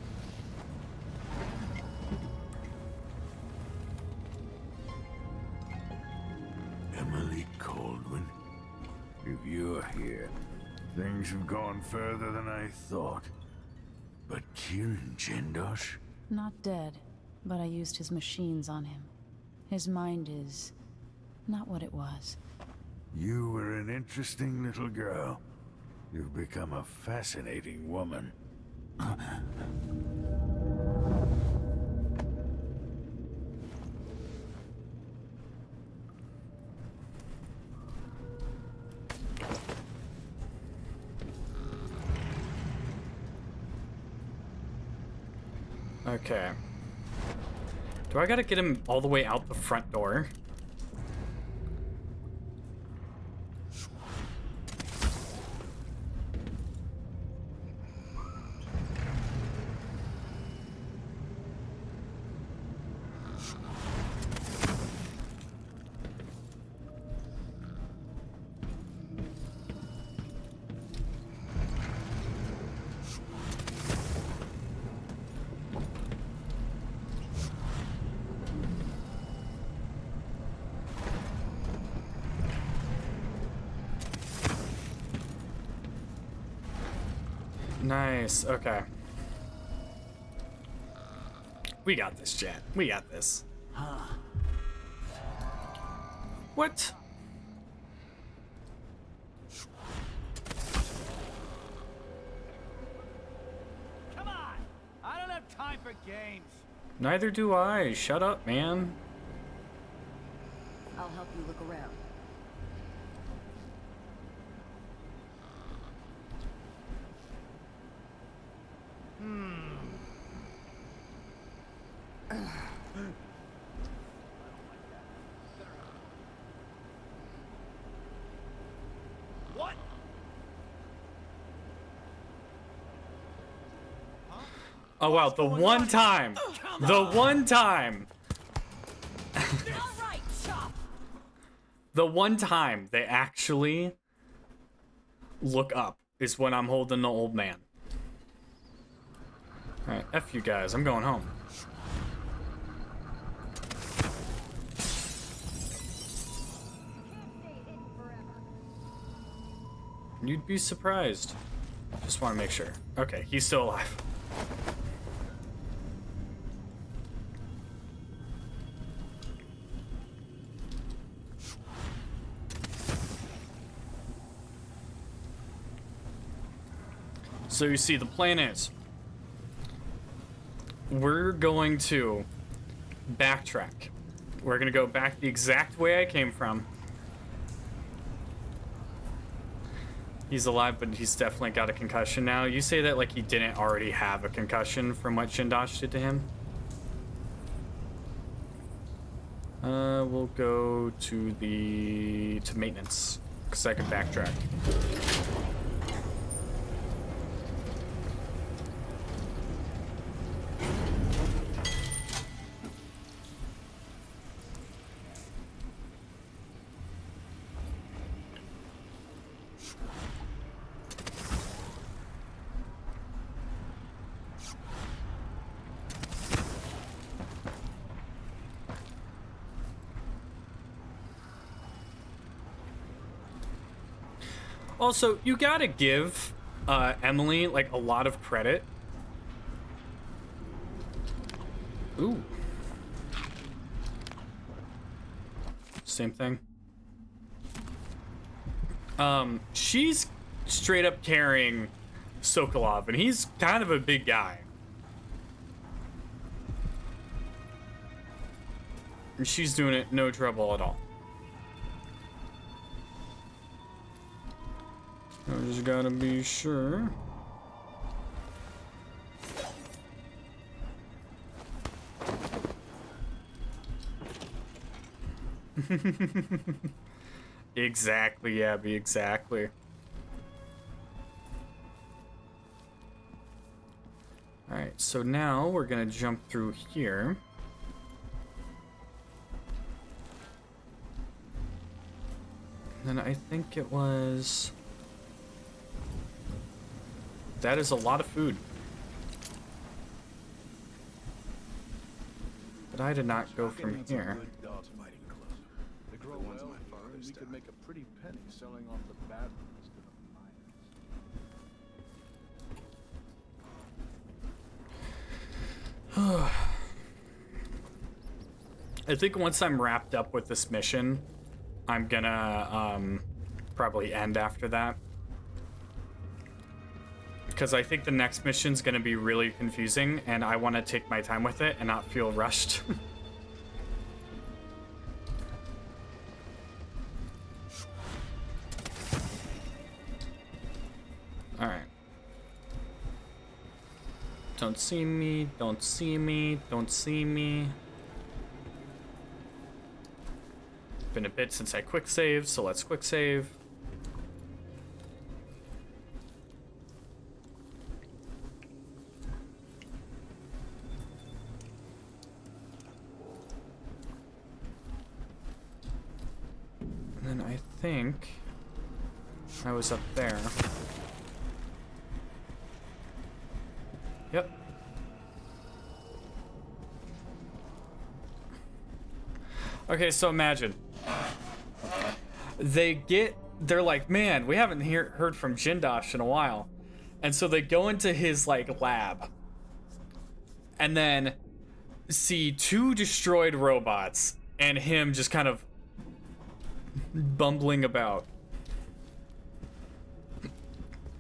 Speaker 7: Emily Coldwin, if you're here, things have gone further than I thought. But Kieran Jindosh?
Speaker 2: Not dead, but I used his machines on him. His mind is not what it was.
Speaker 7: You were an interesting little girl. You've become a fascinating woman.
Speaker 1: Okay. Do I gotta get him all the way out the front door? Nice, okay. We got this, Jet. We got this. What?
Speaker 9: Come on! I don't have time for games.
Speaker 1: Neither do I. Shut up, man.
Speaker 6: I'll help you look around.
Speaker 9: What?
Speaker 1: Oh wow, the one time! The one time! The one time they actually look up is when I'm holding the old man. Alright, F you guys, I'm going home. You'd be surprised. Just want to make sure. Okay, he's still alive. So you see, the plan is we're going to backtrack. We're going to go back the exact way I came from. He's alive, but he's definitely got a concussion now. You say that like he didn't already have a concussion from what Jindosh did to him. We'll go to maintenance, because I can backtrack. Also, you gotta give Emily like a lot of credit. Ooh. Same thing. She's straight up carrying Sokolov, and he's kind of a big guy. And she's doing it no trouble at all. I just gotta be sure. Exactly, Abby, exactly. Alright, so now we're gonna jump through here. And then I think it was... That is a lot of food. But I did not go from here.
Speaker 4: They grow well, and we could make a pretty penny selling off the bad ones to the miners.
Speaker 1: I think once I'm wrapped up with this mission, I'm gonna probably end after that. Because I think the next mission's gonna be really confusing, and I want to take my time with it and not feel rushed. Alright. Don't see me, don't see me, don't see me. Been a bit since I quick saved, so let's quick save. And then I think I was up there. Yep. Okay, so imagine. They're like, man, we haven't heard from Jindosh in a while. And so they go into his, like, lab. And then see 2 destroyed robots and him just kind of bumbling about.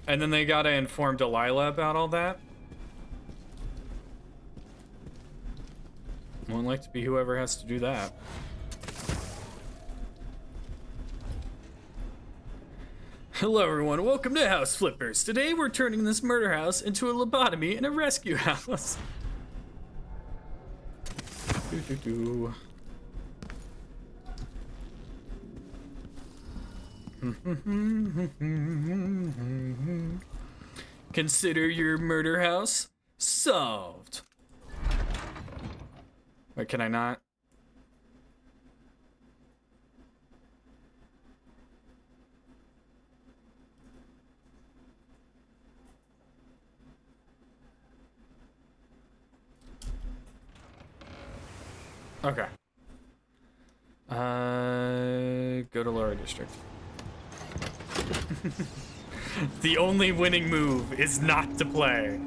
Speaker 1: And then they gotta inform Delilah about all that. Wouldn't like to be whoever has to do that. Hello everyone, welcome to House Flippers. Today we're turning this murder house into a lobotomy and a rescue house. Consider your murder house Solved. Wait, can I not? Okay. Go to lower district. The only winning move is not to play.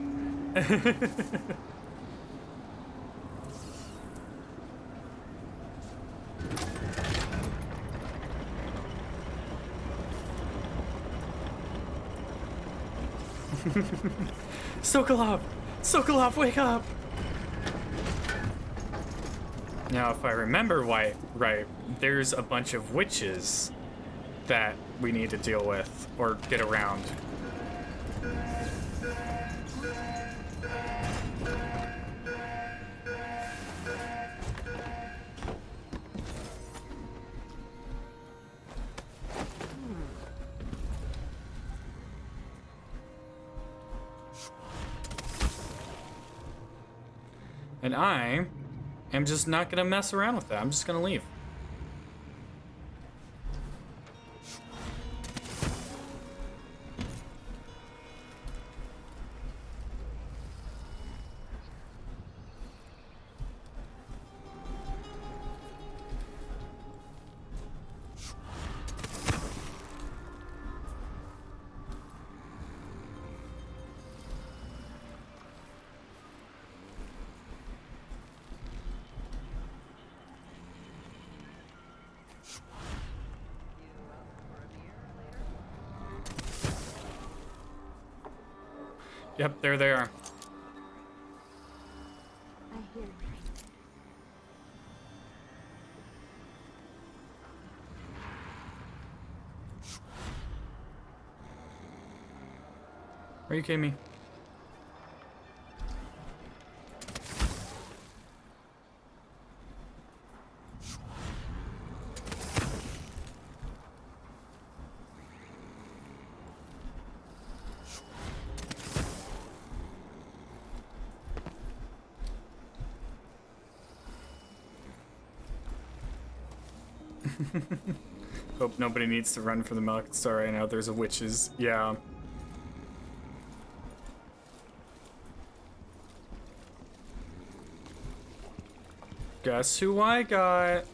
Speaker 1: Sokolov! Sokolov, wake up! Now, if I remember right, there's a bunch of witches that we need to deal with or get around. And I am just not gonna mess around with that. I'm just gonna leave. Yep, there they are.
Speaker 5: I hear you.
Speaker 1: Are you kidding me? Hope nobody needs to run for the milk. Sorry, I know there's a witches. Yeah. Guess who I got?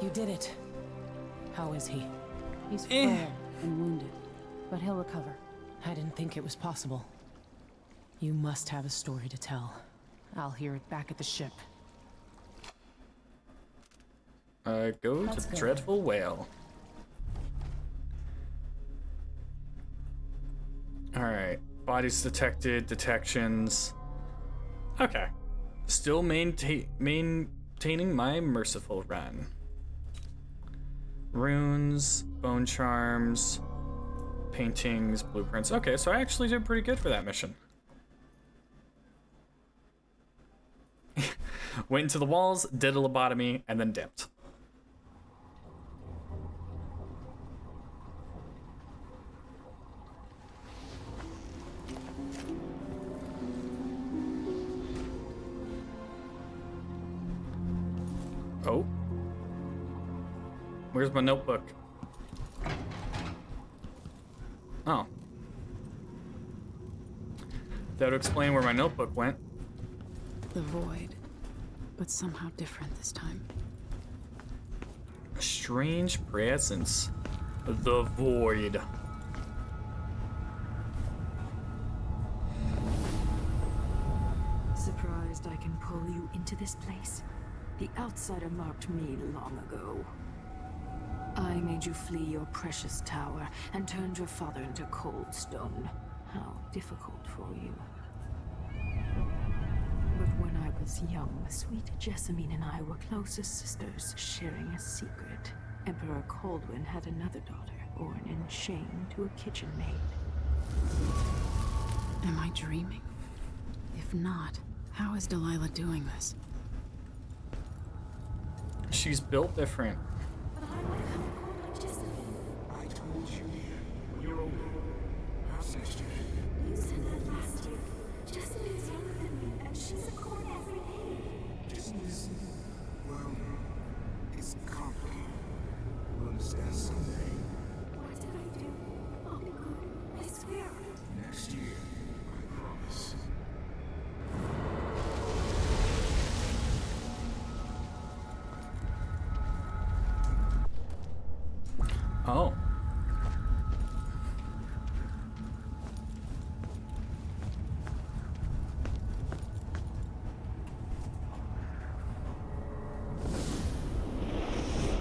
Speaker 2: You did it. How is he? He's frail and wounded, but he'll recover. I didn't think it was possible. You must have a story to tell. I'll hear it back at the ship.
Speaker 1: Go to the Dreadful Whale. Alright. Bodies detected, detections. Okay. Still maintaining my merciful run. Runes, bone charms, paintings, blueprints. Okay, so I actually did pretty good for that mission. Went into the walls, did a lobotomy, and then dipped. Oh. Where's my notebook? Oh. That would explain where my notebook went.
Speaker 2: The void, but somehow different this time.
Speaker 1: A strange presence. The void.
Speaker 11: Surprised I can pull you into this place? The outsider marked me long ago. I made you flee your precious tower and turned your father into cold stone. How difficult for you. But when I was young, sweet Jessamine and I were close as sisters, sharing a secret. Emperor Coldwin had another daughter, born in shame to a kitchen maid.
Speaker 2: Am I dreaming? If not, how is Delilah doing this?
Speaker 1: She's built different.
Speaker 5: But I would have called her Jessamine.
Speaker 4: I told you. You're our sister.
Speaker 5: You said
Speaker 12: Well, it's complicated. We'll understand someday.
Speaker 11: What did I do? I'll be good. I swear.
Speaker 12: Next year, I promise.
Speaker 1: Oh.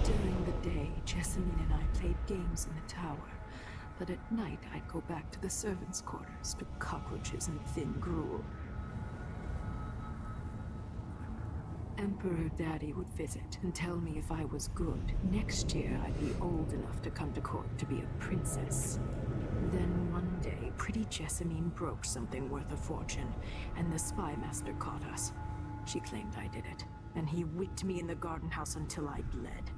Speaker 11: During the day, Jessamine and I played games in the tower. But at night, I'd go back to the servants' quarters to cockroaches and thin gruel. Emperor Daddy would visit and tell me if I was good. Next year, I'd be old enough to come to court to be a princess. Then one day, pretty Jessamine broke something worth a fortune, and the spy master caught us. She claimed I did it, and he whipped me in the garden house until I bled.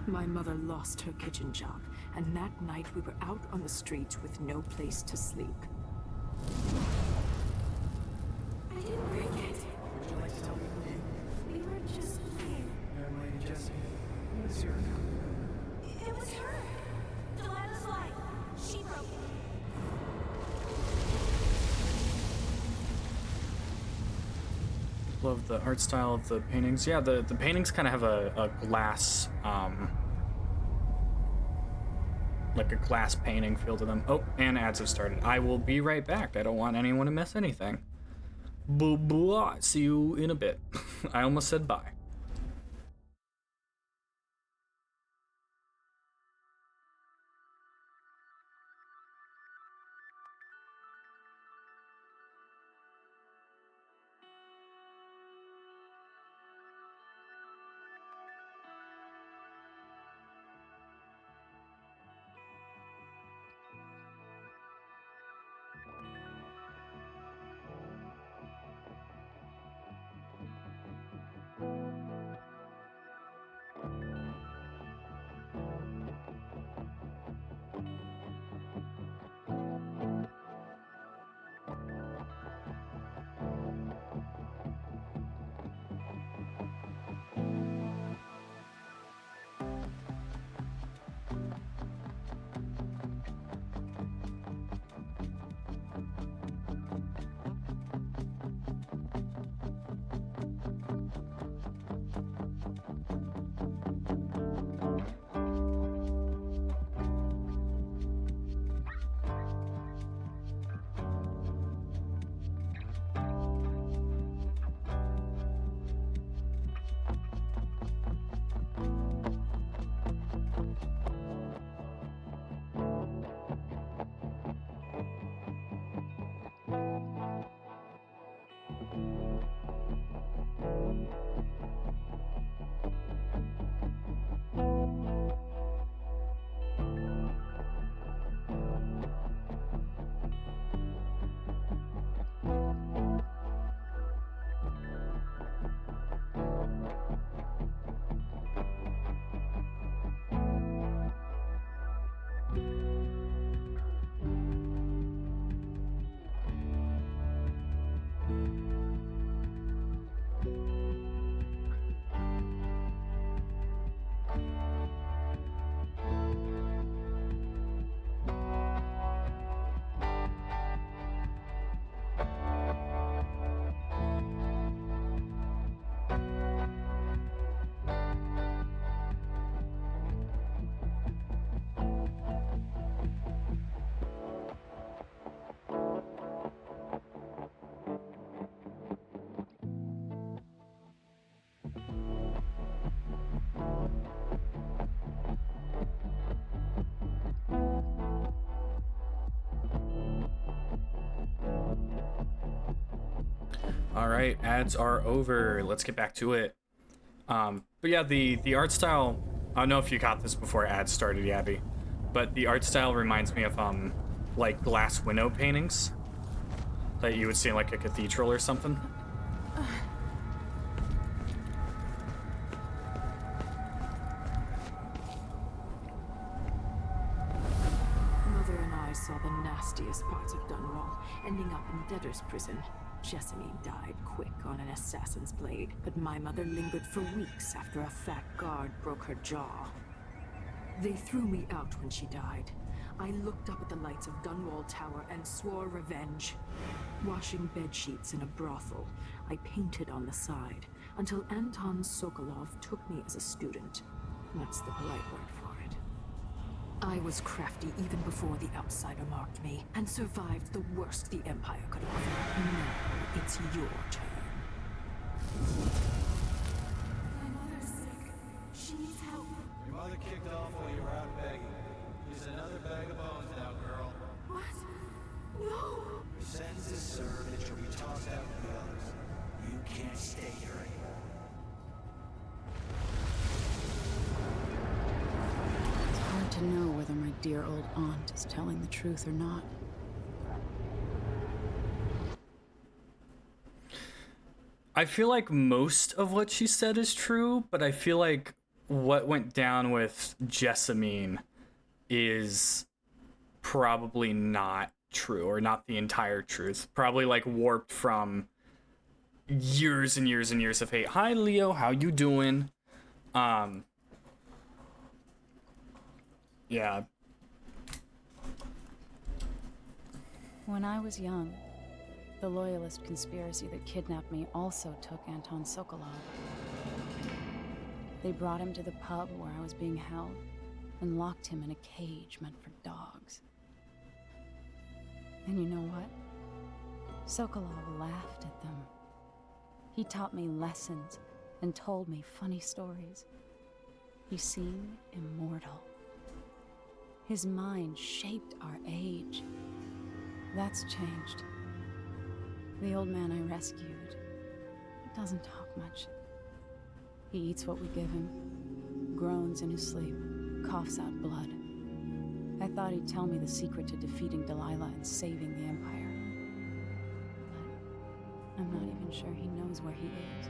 Speaker 11: My mother lost her kitchen job, and that night we were out on the streets with no place to sleep. I didn't break it.
Speaker 12: Would you like to tell me who did?
Speaker 11: We were just playing.
Speaker 12: Young Lady Jessie, who is your account?
Speaker 5: It was her! Delilah's line. She broke it.
Speaker 1: Love the art style of the paintings. Yeah, the paintings kind of have a glass, like a glass painting feel to them. Oh, and ads have started. I will be right back. I don't want anyone to miss anything. Blah. See you in a bit. I almost said bye. All right, ads are over. Let's get back to it. But yeah, the art style, I don't know if you got this before ads started, Yabby, but the art style reminds me of like glass window paintings that you would see in like a cathedral or something.
Speaker 11: Mother and I saw the nastiest parts of Dunwall, ending up in debtor's prison. Jessamine died quick on an assassin's blade, but my mother lingered for weeks after a fat guard broke her jaw. They threw me out when she died. I looked up at the lights of Dunwall Tower and swore revenge. Washing bedsheets in a brothel, I painted on the side, until Anton Sokolov took me as a student. That's the polite word for it. I was crafty even before the outsider marked me, and survived the worst the Empire could offer. Now it's your turn. My mother's sick. She needs help.
Speaker 13: Your mother kicked off while you were out begging. She's another bag of bones now, girl.
Speaker 11: What? No!
Speaker 13: Your sentence is served and she'll be tossed out with the others. You can't stay here anymore.
Speaker 2: It's hard to know whether my dear old aunt is telling the truth or not.
Speaker 1: I feel like most of what she said is true, but I feel like what went down with Jessamine is probably not true, or not the entire truth. Probably like warped from years and years and years of hate. Hi Leo, how you doing? Yeah.
Speaker 14: When I was young, the loyalist conspiracy that kidnapped me also took Anton Sokolov. They brought him to the pub where I was being held and locked him in a cage meant for dogs. And you know what? Sokolov laughed at them. He taught me lessons and told me funny stories. He seemed immortal. His mind shaped our age. That's changed. The old man I rescued doesn't talk much. He eats what we give him, groans in his sleep, coughs out blood. I thought he'd tell me the secret to defeating Delilah and saving the Empire. But I'm not even sure he knows where he is.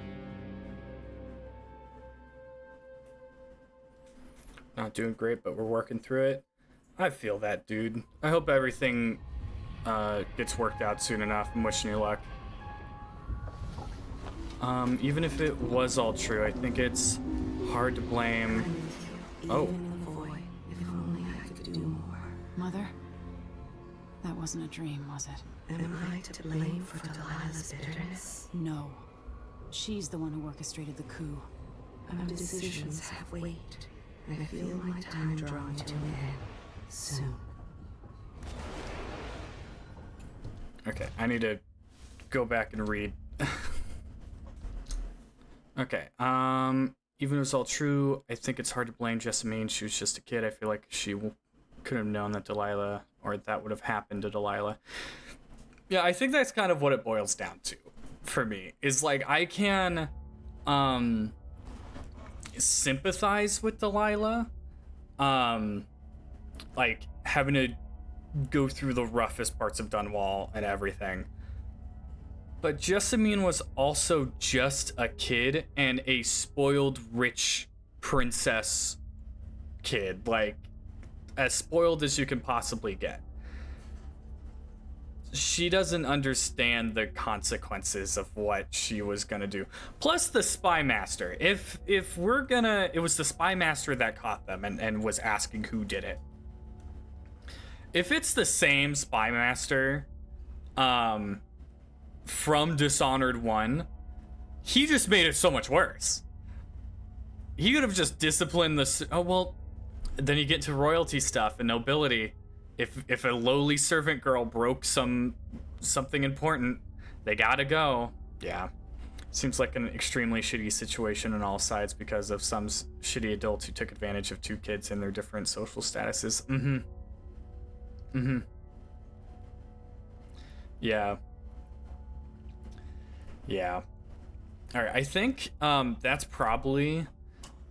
Speaker 1: Not doing great, but we're working through it. I feel that, dude. I hope everything gets worked out soon enough. I'm wishing you luck. Even if it was all true, I think it's hard to blame. Oh.
Speaker 2: Mother? That wasn't a dream, was it?
Speaker 15: Am I to blame for Delilah's bitterness?
Speaker 2: No. She's the one who orchestrated the coup.
Speaker 15: Our decisions have weight. I feel my time drawing to an end soon.
Speaker 1: Okay, I need to go back and read. Okay, even if it was all true, I think it's hard to blame Jessamine. She was just a kid. I feel like she could have known that Delilah, or that would have happened to Delilah. Yeah, I think that's kind of what it boils down to for me. Is like, I can sympathize with Delilah, like having to go through the roughest parts of Dunwall and everything. But Jessamine was also just a kid and a spoiled rich princess kid, like as spoiled as you can possibly get. She doesn't understand the consequences of what she was gonna do. Plus the spy master. If we're gonna, it was the spy master that caught them and was asking who did it. If it's the same spy master, from Dishonored 1, he just made it so much worse. He could have just disciplined the... Oh, well, then you get to royalty stuff and nobility. If a lowly servant girl broke something important, they gotta go. Yeah. Seems like an extremely shitty situation on all sides because of some shitty adults who took advantage of two kids in their different social statuses. Yeah. Yeah. All right, I think that's probably...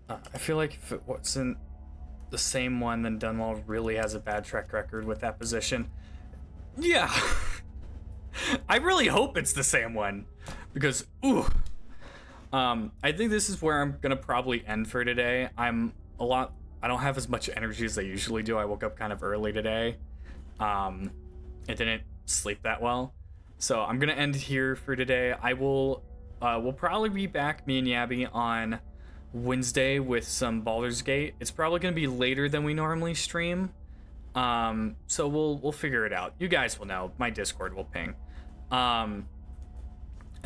Speaker 1: I feel like if it wasn't the same one, then Dunwall really has a bad track record with that position. Yeah. I really hope it's the same one. Because, ooh. I think this is where I'm going to probably end for today. I don't have as much energy as I usually do. I woke up kind of early today. I didn't sleep that well. So I'm gonna end here for today. I will, we'll probably be back, me and Yabby, on Wednesday with some Baldur's Gate. It's probably gonna be later than we normally stream. So we'll figure it out. You guys will know. My Discord will ping. And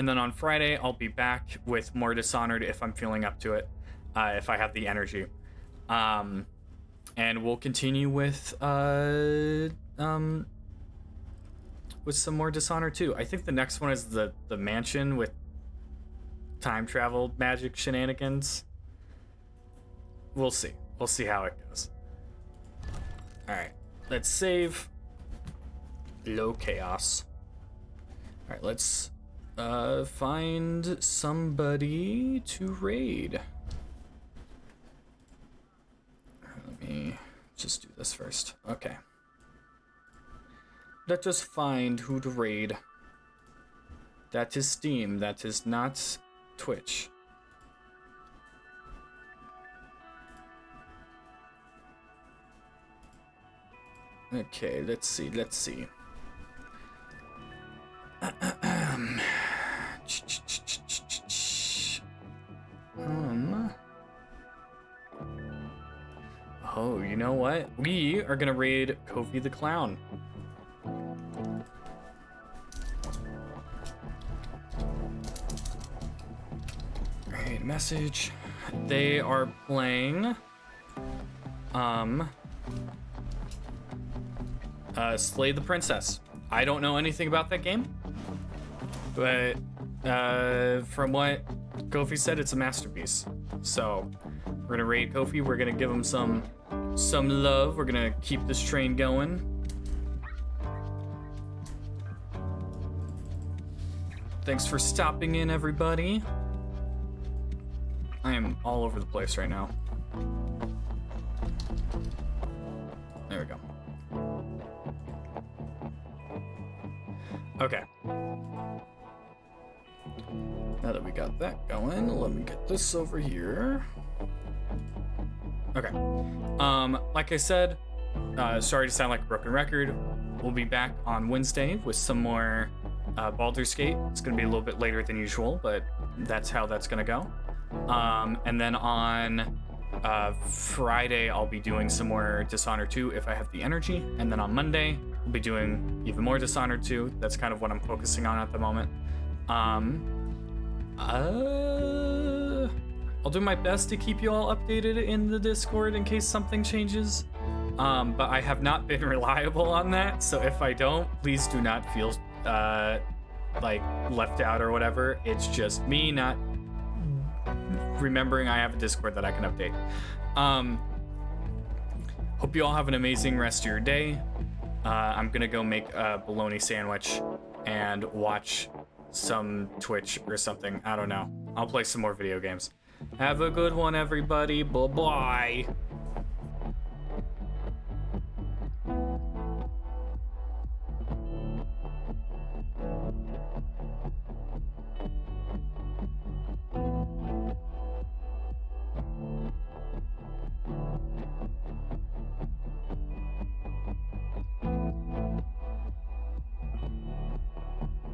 Speaker 1: then on Friday, I'll be back with more Dishonored if I'm feeling up to it, if I have the energy. And we'll continue with some more Dishonored too. I think the next one is the mansion with time travel magic shenanigans. We'll see. We'll see how it goes. All right, let's save. Low chaos. All right, let's find somebody to raid. Let me just do this first. Okay. Let us find who to raid. That is Steam. That is not Twitch. Okay, let's see. Oh, you know what? We are gonna raid Kofi the Clown. Raid message. They are playing Slay the Princess. I don't know anything about that game, but from what Kofi said, it's a masterpiece. So we're gonna raid Kofi. We're gonna give him some love. We're gonna keep this train going. Thanks for stopping in, everybody. I am all over the place right now. There we go. Okay. Now that we got that going, let me get this over here. Okay. Like I said, sorry to sound like a broken record. We'll be back on Wednesday with some more Baldur's Gate. It's gonna be a little bit later than usual, but that's how that's gonna go. And then on Friday, I'll be doing some more Dishonored 2 if I have the energy. And then on Monday, we'll be doing even more Dishonored 2. That's kind of what I'm focusing on at the moment. I'll do my best to keep you all updated in the Discord in case something changes. But I have not been reliable on that. So if I don't, please do not feel like left out or whatever. It's just me not remembering I have a Discord that I can update. Hope you all have an amazing rest of your day. I'm gonna go make a bologna sandwich and watch some Twitch or something. I don't know. I'll play some more video games. Have a good one, everybody. Bye-bye.